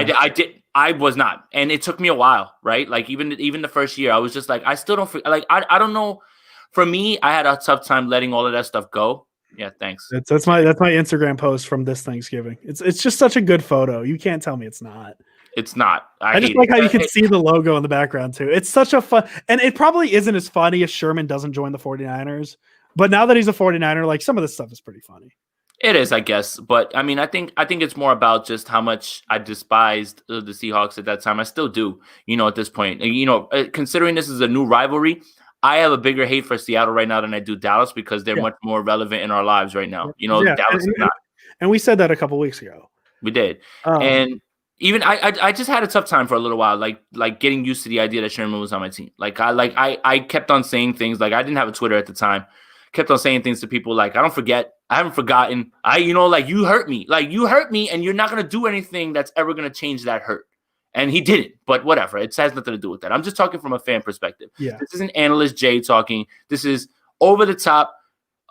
Speaker 2: not. And it took me a while, right? Even the first year, I was just I still don't I don't know. For me, I had a tough time letting all of that stuff go. Yeah, thanks.
Speaker 1: That's my Instagram post from this Thanksgiving. It's just such a good photo. You can't tell me it's not.
Speaker 2: It's not.
Speaker 1: I just like how you can see the logo in the background too. It's such a fun, and it probably isn't as funny if Sherman doesn't join the 49ers. But now that he's a 49er, some of this stuff is pretty funny.
Speaker 2: It is, I guess. But I mean, I think it's more about just how much I despised the Seahawks at that time. I still do, at this point. Considering this is a new rivalry, I have a bigger hate for Seattle right now than I do Dallas because they're much more relevant in our lives right now. Dallas is not. And
Speaker 1: we said that a couple weeks ago.
Speaker 2: We did. And even I just had a tough time for a little while, like getting used to the idea that Sherman was on my team. I kept on saying things I didn't have a Twitter at the time. Kept on saying things to people I don't forget. I haven't forgotten. You hurt me. You hurt me, and you're not gonna do anything that's ever gonna change that hurt. And he didn't, but whatever. It has nothing to do with that. I'm just talking from a fan perspective.
Speaker 1: Yeah.
Speaker 2: This isn't analyst Jay talking. This is over the top,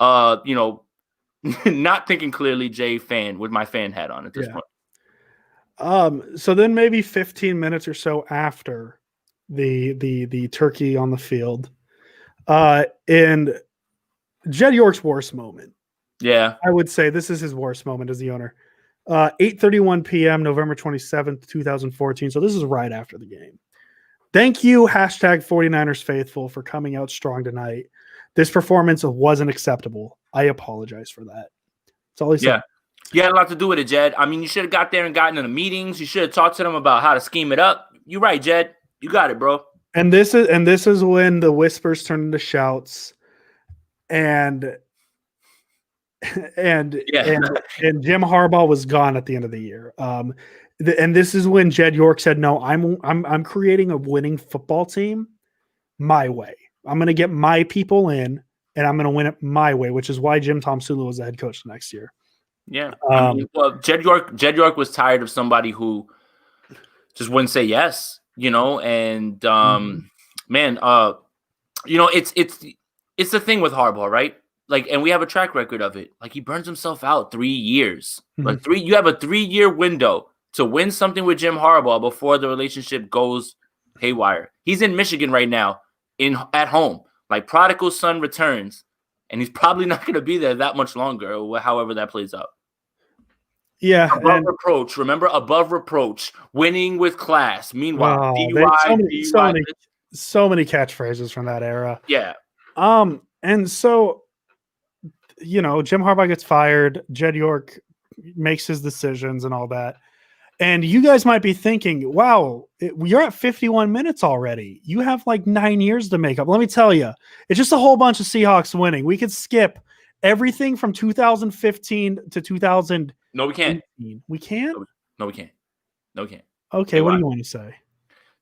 Speaker 2: not thinking clearly Jay fan with my fan hat on at this point.
Speaker 1: So then maybe 15 minutes or so after the turkey on the field, and Jed York's worst moment.
Speaker 2: Yeah.
Speaker 1: I would say this is his worst moment as the owner. 8:31 p.m., November 27th, 2014. So this is right after the game. Thank you, #49ers faithful, for coming out strong tonight. This performance wasn't acceptable. I apologize for that. That's all he said.
Speaker 2: Yeah. You had a lot to do with it, Jed. I mean, you should have got there and gotten in the meetings. You should have talked to them about how to scheme it up. You're right, Jed. You got it, bro.
Speaker 1: And this is when the whispers turn into shouts. and and
Speaker 2: Yeah.
Speaker 1: and Jim Harbaugh was gone at the end of the year. And this is when Jed York said, "No, I'm creating a winning football team my way. I'm going to get my people in, and I'm going to win it my way," which is why Jim Tomsula was the head coach the next year.
Speaker 2: Yeah. I mean, well, Jed York was tired of somebody who just wouldn't say yes, and man, it's the thing with Harbaugh, right? Like, and we have a track record of it. Like, he burns himself out 3 years. Like you have a 3-year window to win something with Jim Harbaugh before the relationship goes haywire. He's in Michigan right now, at home. Like, prodigal son returns, and he's probably not going to be there that much longer, or however that plays out.
Speaker 1: Yeah.
Speaker 2: Above reproach. Remember, above reproach. Winning with class. Meanwhile, DUI,
Speaker 1: so many catchphrases from that era.
Speaker 2: Yeah.
Speaker 1: And so, Jim Harbaugh gets fired. Jed York makes his decisions and all that. And you guys might be thinking, wow, you're at 51 minutes already. You have like 9 years to make up. Let me tell you, it's just a whole bunch of Seahawks winning. We could skip everything from 2015 to 2000.
Speaker 2: No, we can't.
Speaker 1: We can't?
Speaker 2: No, we can't. No, we can't.
Speaker 1: Okay, what do you want to say?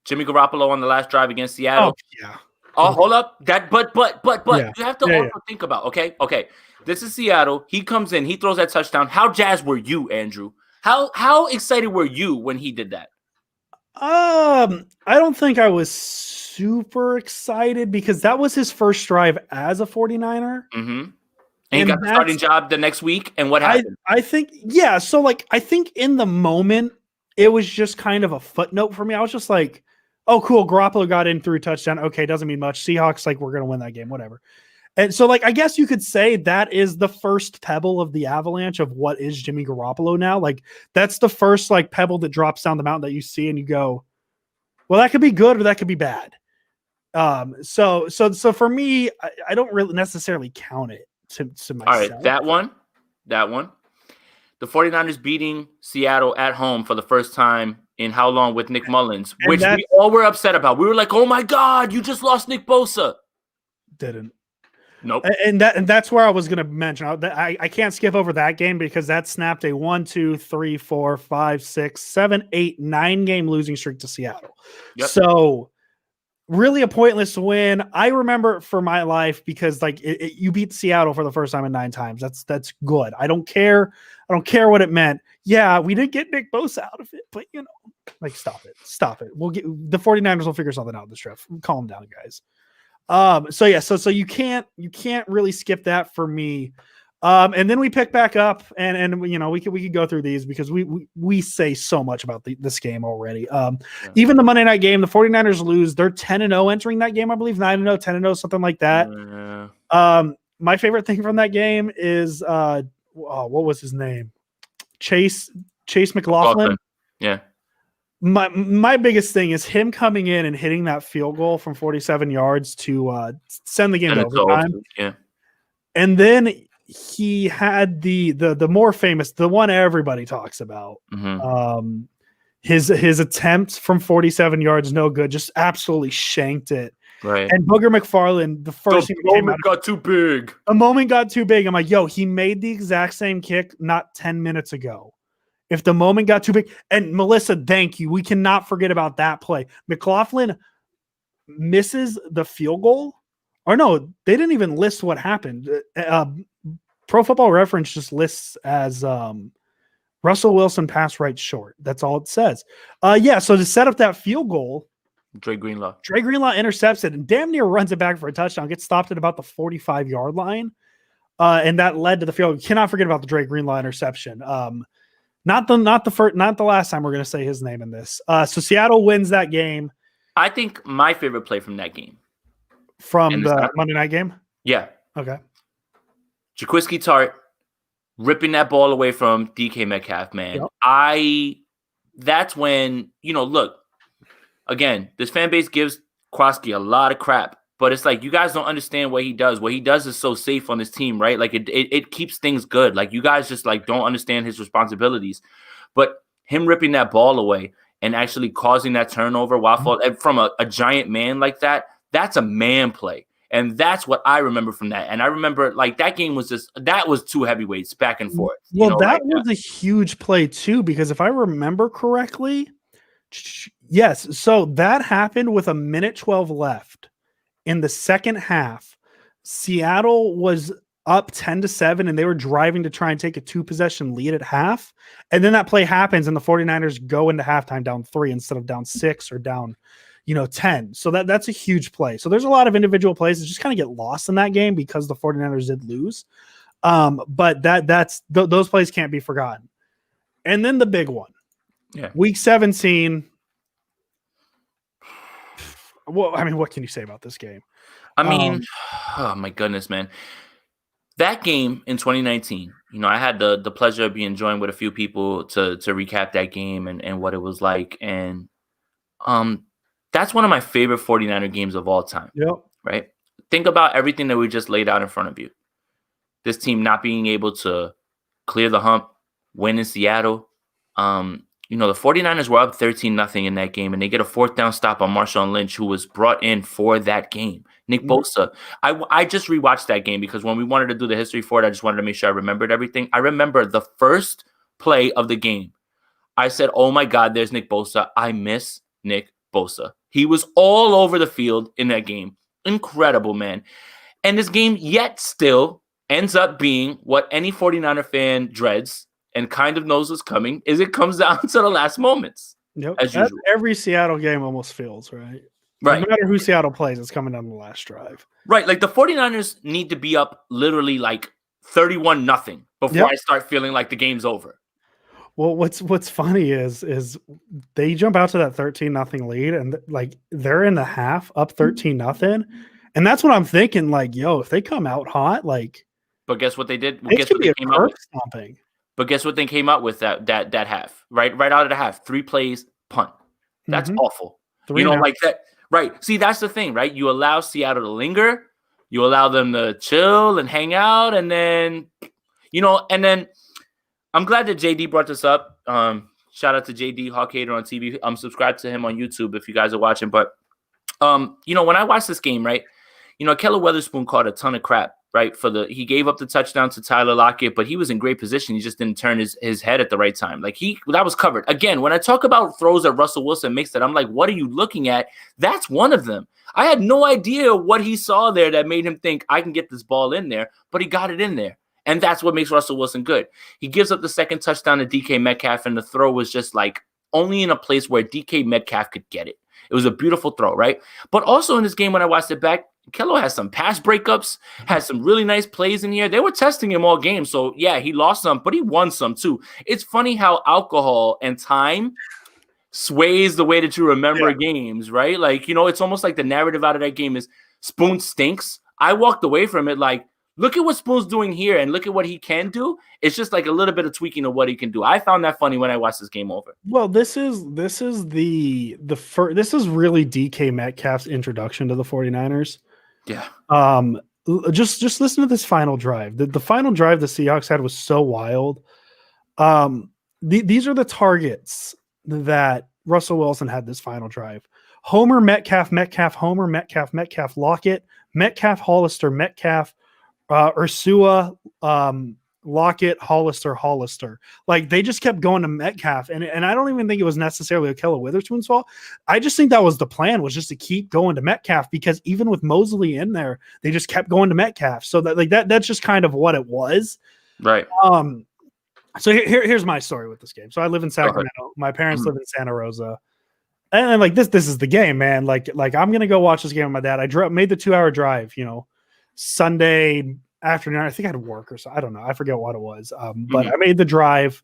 Speaker 2: Jimmy Garoppolo on the last drive against Seattle.
Speaker 1: Oh, yeah.
Speaker 2: Oh, hold up. But
Speaker 1: Yeah.
Speaker 2: you have to also think about, okay. This is Seattle. He comes in, he throws that touchdown. How jazzed were you, Andrew? How excited were you when he did that?
Speaker 1: I don't think I was super excited because that was his first drive as a 49er.
Speaker 2: Mm-hmm. And he got the starting job the next week. And what happened?
Speaker 1: I think, yeah. So, I think in the moment, it was just kind of a footnote for me. I was just like, oh, cool. Garoppolo got in through touchdown. Okay, doesn't mean much. Seahawks, we're going to win that game, whatever. And so, I guess you could say that is the first pebble of the avalanche of what is Jimmy Garoppolo now. That's the first, pebble that drops down the mountain that you see and you go, well, that could be good or that could be bad. So for me, I don't really necessarily count it to myself.
Speaker 2: All right, that one. The 49ers beating Seattle at home for the first time in how long with Nick Mullins, which we all were upset about. We were like, oh my God, you just lost Nick Bosa.
Speaker 1: Didn't.
Speaker 2: Nope.
Speaker 1: And that's where I was going to mention. I can't skip over that game because that snapped a 1, 2, 3, 4, 5, 6, 7, 8, 9 game losing streak to Seattle. Yep. So really a pointless win. I remember for my life because you beat Seattle for the first time in 9 times. That's good. I don't care what it meant. Yeah, we did get Nick Bosa out of it, but stop it. We'll get the 49ers will figure something out in this draft. Calm down, guys. So you can't really skip that for me. And then we pick back up and we could go through these because we say so much about this game already. Even the Monday night game, the 49ers lose. They're 10-0 entering that game, I believe 9-0, 10-0, something like that. My favorite thing from that game is what was his name? Chase McLaughlin.
Speaker 2: Yeah.
Speaker 1: My biggest thing is him coming in and hitting that field goal from 47 yards to send the game to overtime.
Speaker 2: Yeah.
Speaker 1: And then he had the more famous, the one everybody talks about.
Speaker 2: Mm-hmm.
Speaker 1: His attempt from 47 yards, no good, just absolutely shanked it.
Speaker 2: Right.
Speaker 1: And Booger McFarland, the
Speaker 2: moment got too big.
Speaker 1: A moment got too big. I'm like, yo, he made the exact same kick not 10 minutes ago. If the moment got too big, and Melissa, thank you. We cannot forget about that play. McLaughlin misses the field goal. Or no, they didn't even list what happened. Pro Football Reference just lists as Russell Wilson pass right short. That's all it says. So to set up that field goal,
Speaker 2: Dre Greenlaw
Speaker 1: intercepts it and damn near runs it back for a touchdown. Gets stopped at about the 45-yard line. And that led to the field. You cannot forget about the Dre Greenlaw interception. Not the last time we're going to say his name in this. So Seattle wins that game.
Speaker 2: I think my favorite play from that game.
Speaker 1: From the Monday night game?
Speaker 2: Yeah.
Speaker 1: Okay.
Speaker 2: Jaquiski Tart ripping that ball away from DK Metcalf, man. Yep. That's when, look, again, this fan base gives Kroski a lot of crap. But it's like, you guys don't understand what he does. What he does is so safe on his team, right? It keeps things good. You guys just don't understand his responsibilities. But him ripping that ball away and actually causing that turnover while from a giant man like that, that's a man play. And that's what I remember from that. And I remember like that game was that was two heavyweights back and forth.
Speaker 1: Well, that was a huge play too, because if I remember correctly, yes. So that happened with 1:12 left in the second half. Seattle was up 10-7 and they were driving to try and take a 2-possession lead at half. And then that play happens and the 49ers go into halftime down 3 instead of down 6 or down, 10. So that's a huge play. So there's a lot of individual plays that just kind of get lost in that game because the 49ers did lose. But those plays can't be forgotten. And then the big one.
Speaker 2: Yeah.
Speaker 1: Week 17. Well, I mean, what can you say about this game?
Speaker 2: I mean, oh my goodness, man. That game in 2019, I had the pleasure of being joined with a few people to recap that game and what it was like. And that's one of my favorite 49er games of all time.
Speaker 1: Yep.
Speaker 2: Right? Think about everything that we just laid out in front of you. This team not being able to clear the hump, win in Seattle. The 49ers were up 13-0 in that game, and they get a 4th down stop on Marshawn Lynch, who was brought in for that game. Nick Bosa. I just rewatched that game because when we wanted to do the history for it, I just wanted to make sure I remembered everything. I remember the first play of the game. I said, oh my God, there's Nick Bosa. I miss Nick Bosa. He was all over the field in that game. Incredible, man. And this game yet still ends up being what any 49er fan dreads and kind of knows what's coming, is it comes down to the last moments.
Speaker 1: Yep.
Speaker 2: As usual.
Speaker 1: Every Seattle game almost feels, right?
Speaker 2: Right.
Speaker 1: No matter who Seattle plays, it's coming down to the last drive.
Speaker 2: Right. Like the 49ers need to be up literally like 31-0 before I start feeling like the game's over.
Speaker 1: Well, what's funny is they jump out to that 13-0 lead and like they're in the half up 13-0. And that's what I'm thinking, like, yo, if they come out hot, like,
Speaker 2: but guess what they did?
Speaker 1: Guess what they came out with? Stomping.
Speaker 2: But guess what they came out with that half, right out of the half, 3 plays, punt. That's awful.
Speaker 1: 3
Speaker 2: like that. Right. See, that's the thing, right? You allow Seattle to linger, you allow them to chill and hang out, and then, and then I'm glad that JD brought this up. Shout out to JD Hawkhater on TV. I'm subscribed to him on YouTube if you guys are watching. But when I watched this game, right, Keller Weatherspoon caught a ton of crap. Right, he gave up the touchdown to Tyler Lockett, but he was in great position. He just didn't turn his head at the right time. Like that was covered. Again, when I talk about throws that Russell Wilson makes that I'm like, what are you looking at? That's one of them. I had no idea what he saw there that made him think I can get this ball in there, but he got it in there. And that's what makes Russell Wilson good. He gives up the second touchdown to DK Metcalf, and the throw was just like only in a place where DK Metcalf could get it. It was a beautiful throw, right? But also in this game, when I watched it back, Kello has some pass breakups, has some really nice plays in here. They were testing him all game. So, yeah, he lost some, but he won some too. It's funny how alcohol and time sways the way that you remember games, right? Like, it's almost like the narrative out of that game is Spoon stinks. I walked away from it like, look at what Spoon's doing here and look at what he can do. It's just like a little bit of tweaking of what he can do. I found that funny when I watched this game over.
Speaker 1: Well, this is the first. This is really DK Metcalf's introduction to the 49ers.
Speaker 2: Yeah.
Speaker 1: Just listen to this final drive. The final drive the Seahawks had was so wild. These are the targets that Russell Wilson had this final drive. Homer, Metcalf, Homer, Metcalf, Lockett, Metcalf, Hollister, Metcalf, Ursua, Lockett, Hollister. Like they just kept going to Metcalf, and I don't even think it was necessarily Ahkello Witherspoon's fault. I just think that was the plan, was just to keep going to Metcalf, because even with Mosley in there, they just kept going to Metcalf. So that's just kind of what it was.
Speaker 2: Right.
Speaker 1: So here's my story with this game. So I live in Sacramento. My parents live in Santa Rosa. And like this is the game, man. Like I'm gonna go watch this game with my dad. I made the 2-hour drive, Sunday afternoon. I think I had work or so. I don't know. I forget what it was. But I made the drive,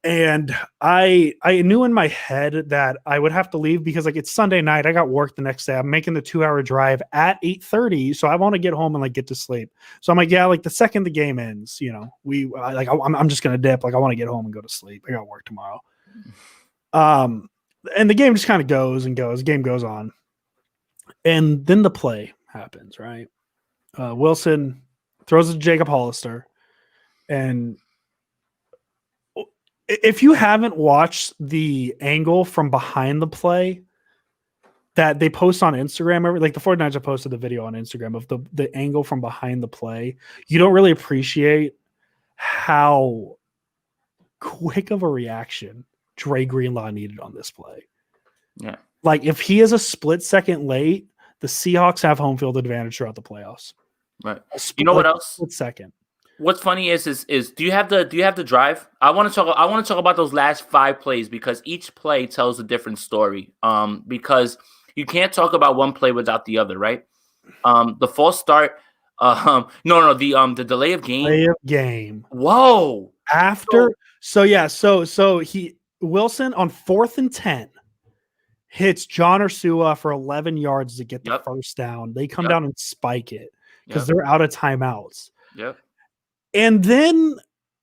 Speaker 1: and I knew in my head that I would have to leave because like it's Sunday night. I got work the next day. I'm making the 2-hour drive at 8:30, so I want to get home and like get to sleep. So I'm like, yeah, like the second the game ends, I'm just gonna dip. Like I want to get home and go to sleep. I got work tomorrow. And the game just kind of goes and goes. The game goes on, and then the play happens, right? Wilson throws it to Jacob Hollister. And if you haven't watched the angle from behind the play, that they post on Instagram. Like the 49ers have posted the video on Instagram of the angle from behind the play. You don't really appreciate how quick of a reaction Dre Greenlaw needed on this play.
Speaker 2: Yeah.
Speaker 1: Like if he is a split second late, the Seahawks have home field advantage throughout the playoffs.
Speaker 2: Right. You know what else?
Speaker 1: Split second.
Speaker 2: What's funny is do you have the drive? I want to talk about those last 5 plays because each play tells a different story. Because you can't talk about one play without the other, right? The false start. The delay of game.
Speaker 1: Delay of game.
Speaker 2: Whoa.
Speaker 1: After so Wilson on 4th and 10 hits John Ursua for 11 yards to get the first down. They come down and spike it because they're out of timeouts.
Speaker 2: Yep.
Speaker 1: And then,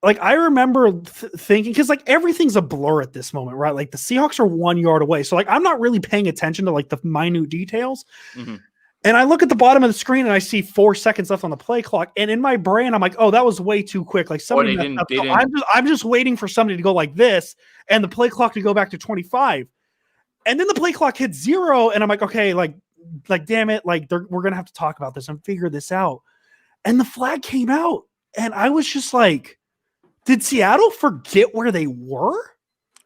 Speaker 1: like, I remember thinking, because, like, everything's a blur at this moment, right? Like, the Seahawks are 1 yard away. So, like, I'm not really paying attention to, like, the minute details. Mm-hmm. And I look at the bottom of the screen and I see 4 seconds left on the play clock. And in my brain, I'm like, oh, that was way too quick. Like, somebody I'm just waiting for somebody to go like this and the play clock to go back to 25. And then the play clock hits 0. And I'm like, okay, like damn it. Like, we're going to have to talk about this and figure this out. And the flag came out. And I was just like, did Seattle forget where they were?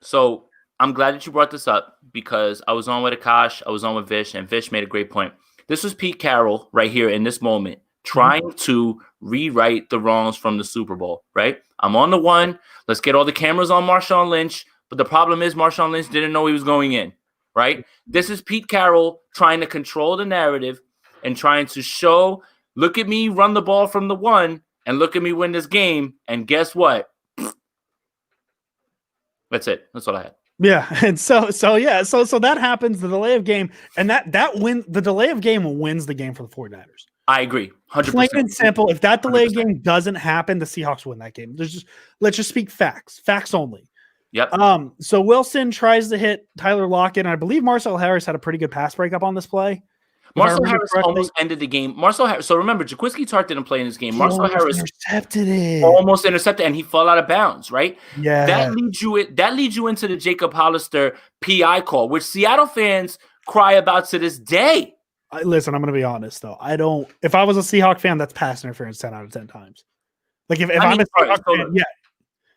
Speaker 2: So I'm glad that you brought this up because I was on with Akash, I was on with Vish, and Vish made a great point. This was Pete Carroll right here in this moment trying to rewrite the wrongs from the Super Bowl, right? I'm on the 1. Let's get all the cameras on Marshawn Lynch. But the problem is Marshawn Lynch didn't know he was going in, right? This is Pete Carroll trying to control the narrative and trying to show, look at me run the ball from the 1 and look at me win this game. And guess what? That's it. That's all I had.
Speaker 1: Yeah. And so that happens, the delay of game, and the delay of game wins the game for the 49ers.
Speaker 2: I agree. 100%.
Speaker 1: Plain and simple. If that delay game doesn't happen, the Seahawks win that game. Let's just speak facts. Facts only.
Speaker 2: Yep.
Speaker 1: So Wilson tries to hit Tyler Lockett, and I believe Marcel Harris had a pretty good pass breakup on this play.
Speaker 2: Marcel Harris almost ended the game. Marcel Harris. So remember, Jaquiski Tartt didn't play in this game. Marcel Harris almost intercepted, and he fell out of bounds. Right.
Speaker 1: Yeah.
Speaker 2: That leads you into the Jacob Hollister PI call, which Seattle fans cry about to this day.
Speaker 1: Listen, I'm going to be honest though. If I was a Seahawk fan, that's pass interference 10 out of 10 times. Like if I'm a Seahawk fan, yeah.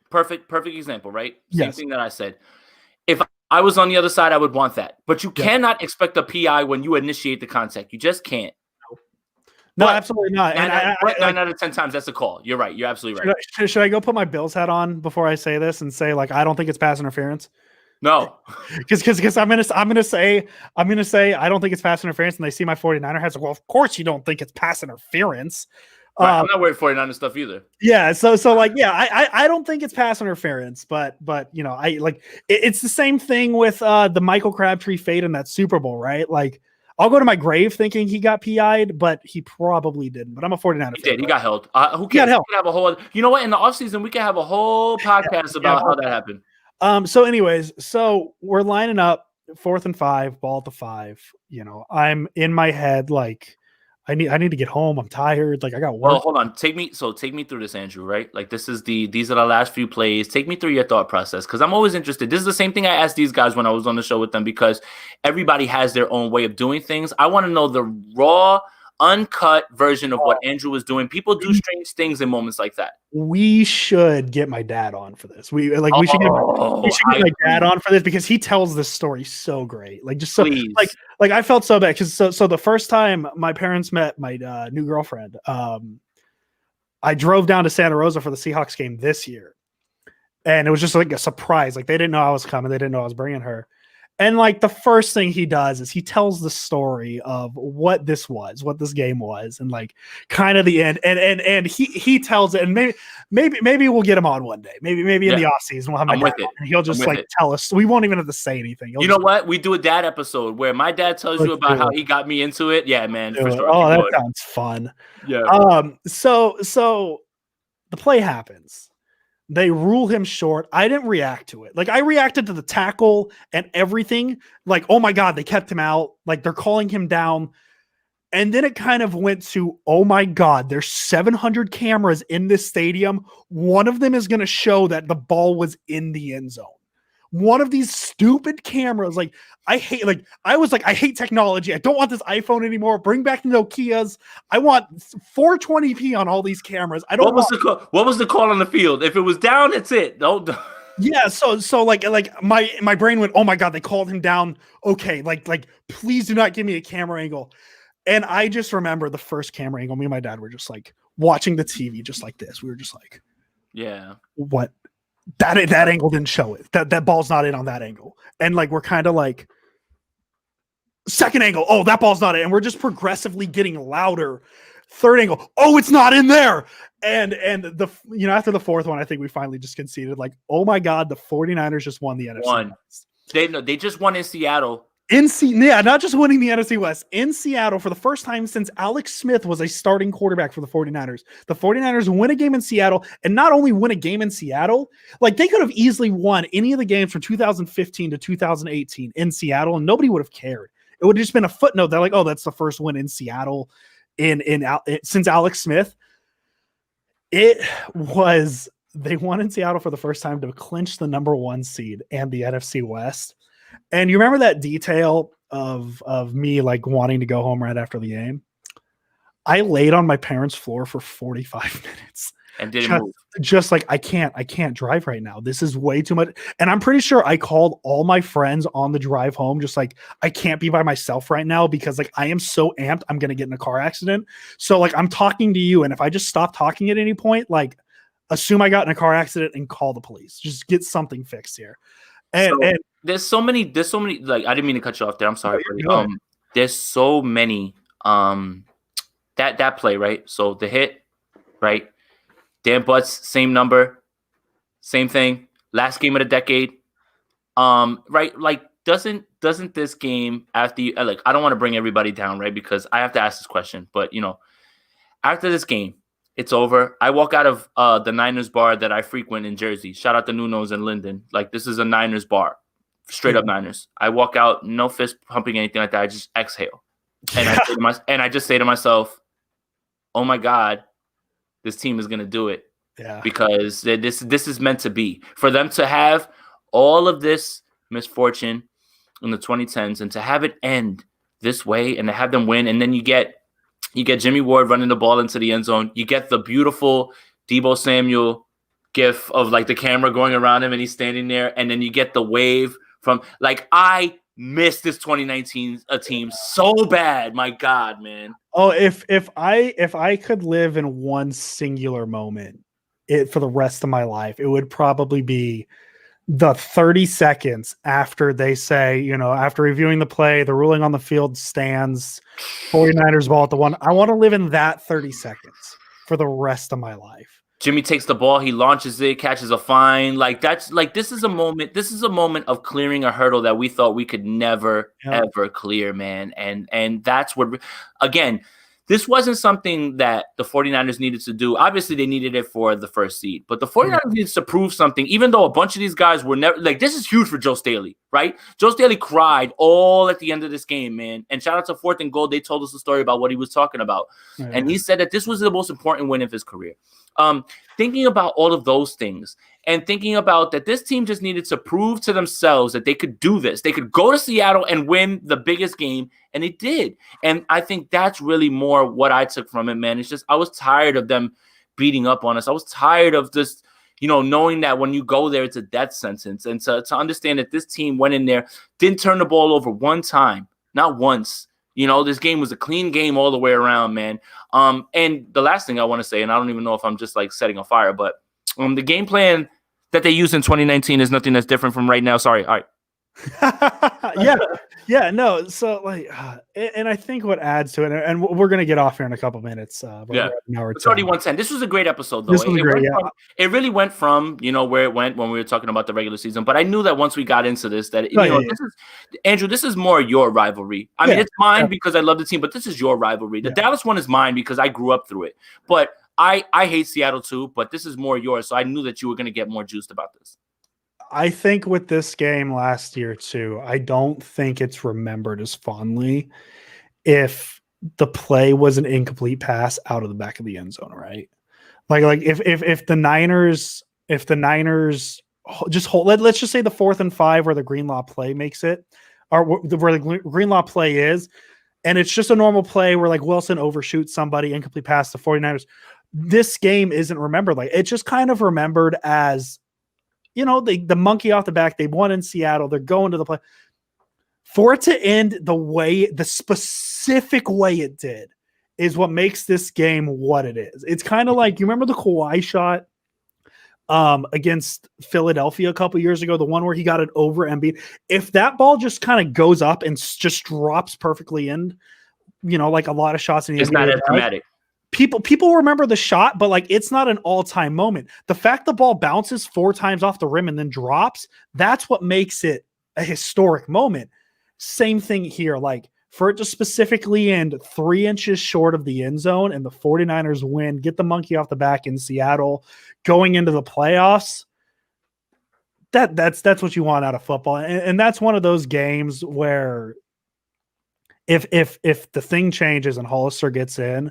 Speaker 2: Perfect example, right? Same thing that I said. If I was on the other side, I would want that. But you cannot expect a PI when you initiate the contact. You just can't.
Speaker 1: No, absolutely not.
Speaker 2: 9 out of 10 times, that's a call. You're right. You're absolutely right.
Speaker 1: Should I go put my Bills hat on before I say this and say, like, I don't think it's pass interference?
Speaker 2: No.
Speaker 1: Because I'm gonna say I don't think it's pass interference, and they see my 49er hats. Well, of course you don't think it's pass interference.
Speaker 2: Right, I'm not worried 49er stuff either.
Speaker 1: Yeah, so like, yeah, I don't think it's pass interference, but you know, it's the same thing with the Michael Crabtree fade in that Super Bowl, right? Like, I'll go to my grave thinking he got PI'd, but he probably didn't. But I'm a 49er fan.
Speaker 2: He did. He got held. Who cares? We can have a whole. You know what? In the offseason, we can have a whole podcast about how that happened.
Speaker 1: So, anyways, we're lining up 4th and 5, ball at the 5. You know, I'm in my head like, I need to get home. I'm tired. Like, I got work.
Speaker 2: Well, hold on. Take me through this, Andrew, right? Like, these are the last few plays. Take me through your thought process, because I'm always interested. This is the same thing I asked these guys when I was on the show with them, because everybody has their own way of doing things. I want to know the raw, uncut version of what Andrew was doing. People do strange things in moments like that.
Speaker 1: We should get my dad on for this. We should get my dad on for this, because he tells this story so great. Like, just so
Speaker 2: Please.
Speaker 1: like I felt so bad, because so the first time my parents met my new girlfriend, I drove down to Santa Rosa for the Seahawks game this year, and it was just like a surprise. Like, they didn't know I was coming. They didn't know I was bringing her. And like, the first thing he does is he tells the story of what this game was, and like kind of the end. And he tells it, and maybe we'll get him on one day. Maybe in the off season we'll have my dad on, and he'll just tell us. We won't even have to say anything.
Speaker 2: You know what? We do a dad episode where my dad tells you about how he got me into it. Yeah, man, for sure.
Speaker 1: Oh, that sounds fun.
Speaker 2: Yeah.
Speaker 1: So the play happens. They rule him short. I didn't react to it. Like, I reacted to the tackle and everything. Like, oh my God, they kept him out. Like, they're calling him down. And then it kind of went to, oh my God, there's 700 cameras in this stadium. One of them is going to show that the ball was in the end zone. one of these stupid cameras. Like I hate technology. I don't want this iPhone anymore. Bring back the Nokias. I want 420p on all these cameras. I don't.
Speaker 2: What was the call on the field? If it was down, that's it. Don't.
Speaker 1: Yeah, so like my brain went, oh my god, they called him down. Okay, like please do not give me a camera angle. And I just remember the first camera angle. Me and my dad were just like watching the TV just like this. We were just like,
Speaker 2: yeah,
Speaker 1: what? That angle didn't show it. That ball's not in on that angle. And like we're kind of like second angle. Oh, that ball's not in. And we're just progressively getting louder. Third angle. Oh, it's not in there. And the after the fourth one, I think we finally just conceded. Like, oh my god, the 49ers just won the NFC West.
Speaker 2: They just won in Seattle.
Speaker 1: Not just winning the NFC West, in Seattle for the first time since Alex Smith was a starting quarterback for the 49ers. The 49ers win a game in Seattle, and not only win a game in Seattle, like they could have easily won any of the games from 2015 to 2018 in Seattle, and nobody would have cared. It would have just been a footnote. They're like, oh, that's the first win in Seattle since Alex Smith. They won in Seattle for the first time to clinch the number 1 seed and the NFC West. And you remember that detail of me like wanting to go home right after the game? I laid on my parents' floor for 45 minutes
Speaker 2: and didn't move.
Speaker 1: Just like I can't drive right now. This is way too much. And I'm pretty sure I called all my friends on the drive home, just like I can't be by myself right now because like I am so amped I'm gonna get in a car accident. So like I'm talking to you, and if I just stop talking at any point, like assume I got in a car accident and call the police. Just get something fixed here. And
Speaker 2: there's so many like I didn't mean to cut you off there. I'm sorry. There's so many that play, right? So the hit, right? Dan Butts, same number, same thing. Last game of the decade. Right? Like doesn't this game after you, like I don't want to bring everybody down, right? Because I have to ask this question, but after this game, it's over. I walk out of the Niners bar that I frequent in Jersey. Shout out to Nuno's and Linden. Like this is a Niners bar. Straight up Niners. I walk out, no fist pumping, anything like that. I just exhale. And I just say to myself, oh my God, this team is gonna do it.
Speaker 1: Yeah.
Speaker 2: Because this is meant to be. For them to have all of this misfortune in the 2010s and to have it end this way and to have them win, and then you get Jimmy Ward running the ball into the end zone. You get the beautiful Deebo Samuel gif of like the camera going around him and he's standing there, and then you get the wave from like I miss this 2019 team so bad. My God, man.
Speaker 1: Oh, if I could live in one singular moment for the rest of my life, it would probably be the 30 seconds after they say, after reviewing the play, the ruling on the field stands, 49ers ball at the 1. I want to live in that 30 seconds for the rest of my life.
Speaker 2: Jimmy takes the ball, he launches it, catches a fine. Like that's like this is a moment of clearing a hurdle that we thought we could never ever clear, man. And that's what, again, this wasn't something that the 49ers needed to do. Obviously, they needed it for the first seed, but the 49ers needed to prove something, even though a bunch of these guys were never like, this is huge for Joe Staley, right? Joe Staley cried all at the end of this game, man. And shout out to 4th and Goal. They told us the story about what he was talking about. Yeah. And he said that this was the most important win of his career. Thinking about all of those things and thinking about that this team just needed to prove to themselves that they could do this. They could go to Seattle and win the biggest game, and they did. And I think that's really more what I took from it, man. It's just I was tired of them beating up on us. I was tired of just, knowing that when you go there, it's a death sentence. And to understand that this team went in there, didn't turn the ball over one time, not once. This game was a clean game all the way around, man. And the last thing I want to say, and I don't even know if I'm just like setting a fire, but the game plan that they used in 2019 is nothing that's different from right now. Sorry. All right.
Speaker 1: No. So like, and I think what adds to it, and we're gonna get off here in a couple minutes.
Speaker 2: It's already 110. This was a great episode, though. It really went from where it went when we were talking about the regular season. But I knew that once we got into this, that this is Andrew. This is more your rivalry. I mean, it's mine because I love the team, but this is your rivalry. The Dallas one is mine because I grew up through it. But I hate Seattle too. But this is more yours, so I knew that you were gonna get more juiced about this.
Speaker 1: I think with this game last year too, I don't think it's remembered as fondly if the play was an incomplete pass out of the back of the end zone, right? Like if the Niners just hold. Let's just say the 4th and 5 where the Greenlaw play makes it, or where the Greenlaw play is, and it's just a normal play where like Wilson overshoots somebody, incomplete pass to 49ers. This game isn't remembered like it's just kind of remembered as, the monkey off the back. They won in Seattle. They're going to the play. For it to end the specific way it did is what makes this game what it is. It's kind of like, you remember the Kawhi shot against Philadelphia a couple years ago, the one where he got it over Embiid. If that ball just kind of goes up and just drops perfectly in, like a lot of shots in the
Speaker 2: it's
Speaker 1: NBA,
Speaker 2: not as dramatic.
Speaker 1: People remember the shot, but like it's not an all-time moment. The fact the ball bounces 4 times off the rim and then drops, that's what makes it a historic moment. Same thing here. Like, for it to specifically end 3 inches short of the end zone and the 49ers win, get the monkey off the back in Seattle, going into the playoffs, that's what you want out of football. And that's one of those games where if the thing changes and Hollister gets in,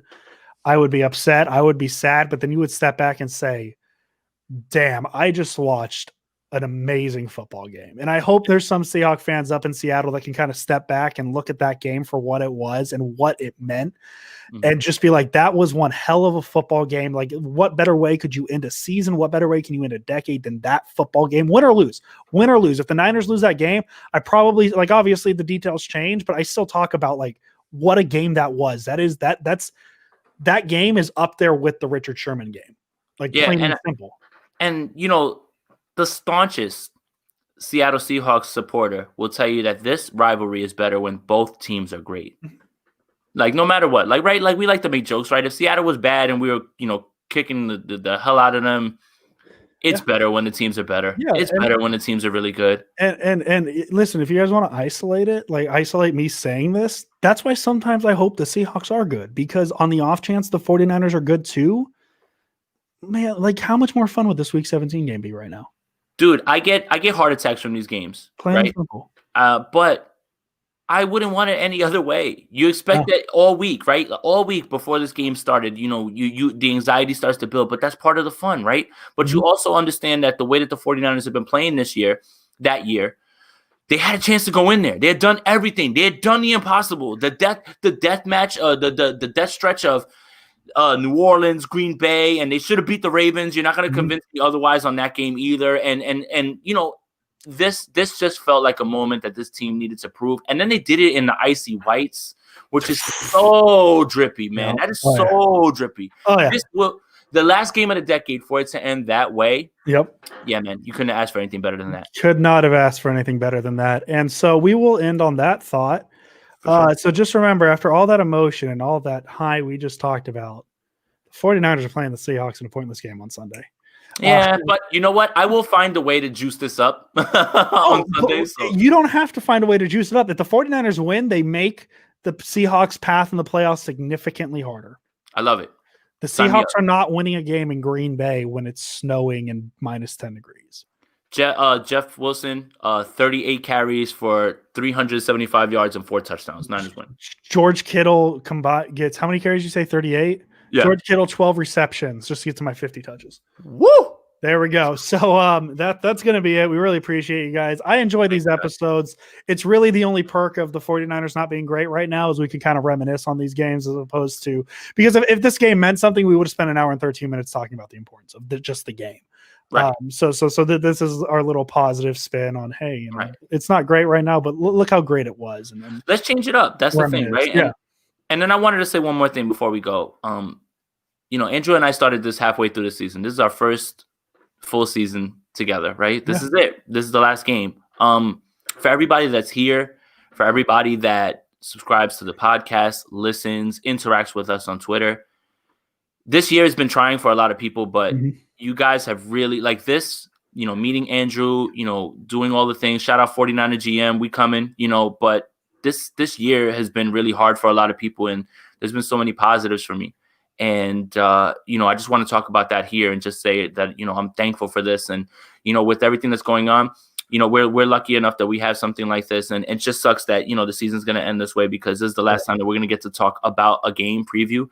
Speaker 1: I would be upset. I would be sad, but then you would step back and say, damn, I just watched an amazing football game. And I hope there's some Seahawks fans up in Seattle that can kind of step back and look at that game for what it was and what it meant, and just be like, that was one hell of a football game. Like, what better way could you end a season? What better way can you end a decade than that football game? Win or lose. If the Niners lose that game, I probably, like, obviously the details change, but I still talk about like what a game that was. That game is up there with the Richard Sherman game. Like, plain and simple.
Speaker 2: And the staunchest Seattle Seahawks supporter will tell you that this rivalry is better when both teams are great. Like, no matter what, like, right? Like, we like to make jokes, right? If Seattle was bad and we were, kicking the hell out of them, it's better when the teams are better. Yeah, it's better when the teams are really good.
Speaker 1: And listen, if you guys want to isolate me saying this, that's why sometimes I hope the Seahawks are good, because on the off chance the 49ers are good too, man, like, how much more fun would this Week 17 game be right now?
Speaker 2: Dude, I get heart attacks from these games, right? But I wouldn't want it any other way. You expect that all week, right? All week before this game started, you the anxiety starts to build, but that's part of the fun, right? But you also understand that the way that the 49ers have been playing that year, they had a chance to go in there. They had done everything. They had done the impossible. The death match, the death stretch of New Orleans, Green Bay, and they should have beat the Ravens. You're not going to convince me otherwise on that game either. And this just felt like a moment that this team needed to prove. And then they did it in the icy whites, which is so drippy, man. That is so drippy. Oh, yeah. The last game of the decade, for it to end that way.
Speaker 1: Yep.
Speaker 2: Yeah, man. You couldn't ask for anything better than that.
Speaker 1: Could not have asked for anything better than that. And so we will end on that thought. So just remember, after all that emotion and all that high we just talked about, the 49ers are playing the Seahawks in a pointless game on Sunday.
Speaker 2: Yeah, but you know what? I will find a way to juice this up on Sunday. So.
Speaker 1: You don't have to find a way to juice it up. If the 49ers win, they make the Seahawks' path in the playoffs significantly harder.
Speaker 2: I love it.
Speaker 1: The Seahawks are not winning a game in Green Bay when it's snowing and minus 10 degrees.
Speaker 2: Jeff Wilson, 38 carries for 375 yards and 4 touchdowns. Niners win.
Speaker 1: George Kittle gets how many carries? You say 38? Yeah. George Kittle, 12 receptions just to get to my 50 touches.
Speaker 2: Woo!
Speaker 1: There we go. So that's going to be it. We really appreciate you guys. I enjoy these episodes. It's really the only perk of the 49ers not being great right now is we can kind of reminisce on these games as opposed to – because if this game meant something, we would have spent an hour and 13 minutes talking about the importance of just the game. Right. So this is our little positive spin on, hey, it's not great right now, but look how great it was. And then
Speaker 2: let's change it up. That's the thing, right?
Speaker 1: Yeah.
Speaker 2: And then I wanted to say one more thing before we go. Andrew and I started this halfway through the season. This is our first full season together, right? This is it. This is the last game. For everybody that's here, for everybody that subscribes to the podcast, listens, interacts with us on Twitter, this year has been trying for a lot of people, but you guys have really, like this, meeting Andrew, doing all the things. Shout out 49er GM. We coming, but this year has been really hard for a lot of people, and there's been so many positives for me. And, I just want to talk about that here and just say that, I'm thankful for this. And, with everything that's going on, we're lucky enough that we have something like this. And it just sucks that, the season's going to end this way because this is the last time that we're going to get to talk about a game preview.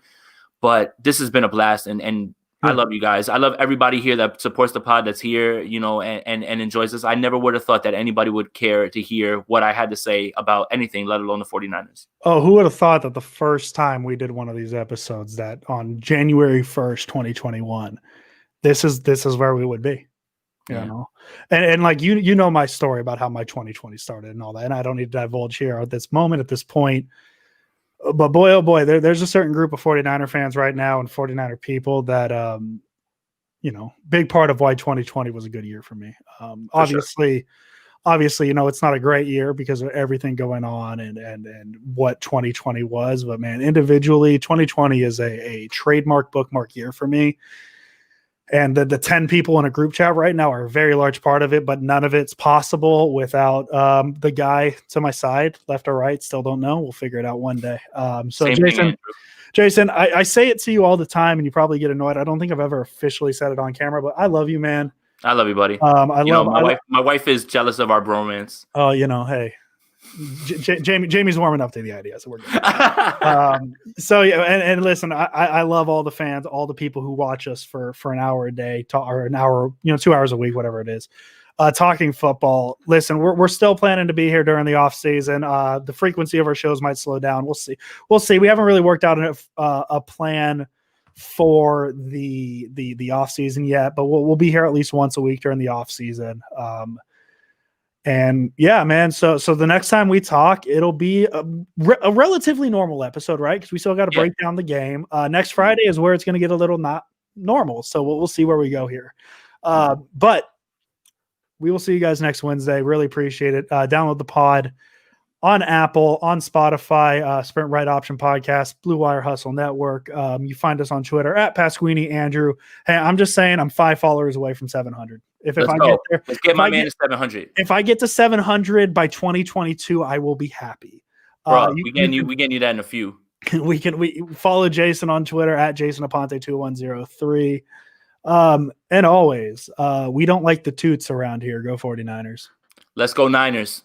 Speaker 2: But this has been a blast. And I love you guys. I love everybody here that supports the pod, that's here, you know, and enjoys this. I never would have thought that anybody would care to hear what I had to say about anything, let alone the 49ers.
Speaker 1: Oh, who would have thought that the first time we did one of these episodes, that on January 1st, 2021, this is where we would be. You know, and like you know my story about how my 2020 started and all that, and I don't need to divulge here at this moment, at this point. But boy, oh boy, there's a certain group of 49er fans right now and 49er people that, you know, big part of why 2020 was a good year for me. Obviously, you know, it's not a great year because of everything going on and what 2020 was. But man, individually, 2020 is a trademark bookmark year for me. And the 10 people in a group chat right now are a very large part of it, but none of it's possible without the guy to my side, left or right. Still don't know. We'll figure it out one day. So Jason, I say it to you all the time, and you probably get annoyed. I don't think I've ever officially said it on camera, but I love you, man.
Speaker 2: I love you, buddy. My wife is jealous of our bromance.
Speaker 1: Oh, you know, hey. Jamie's warming up to the idea, so we're good. So yeah, and listen, I love all the fans, all the people who watch us for an hour a day, or an hour, you know, 2 hours a week, whatever it is, talking football. Listen, we're still planning to be here during the off season. The frequency of our shows might slow down. We'll see. We haven't really worked out a plan for the off season yet, but we'll be here at least once a week during the off season. And yeah, man. So the next time we talk, it'll be a relatively normal episode, right? Because we still got to break down the game. Next Friday is where it's going to get a little not normal. So we'll see where we go here. But we will see you guys next Wednesday. Really appreciate it. Download the pod on Apple, on Spotify, Sprint Right Option Podcast, Blue Wire Hustle Network. You find us on Twitter at Pasquini Andrew. Hey, I'm just saying I'm 5 followers away from 700. If I get there,
Speaker 2: let's get my man to 700.
Speaker 1: If I get to 700 by 2022, I will be happy.
Speaker 2: Bro, we getting you that in a few.
Speaker 1: We follow Jason on Twitter at Jason Aponte 2103. And always, we don't like the toots around here. Go 49ers.
Speaker 2: Let's go Niners.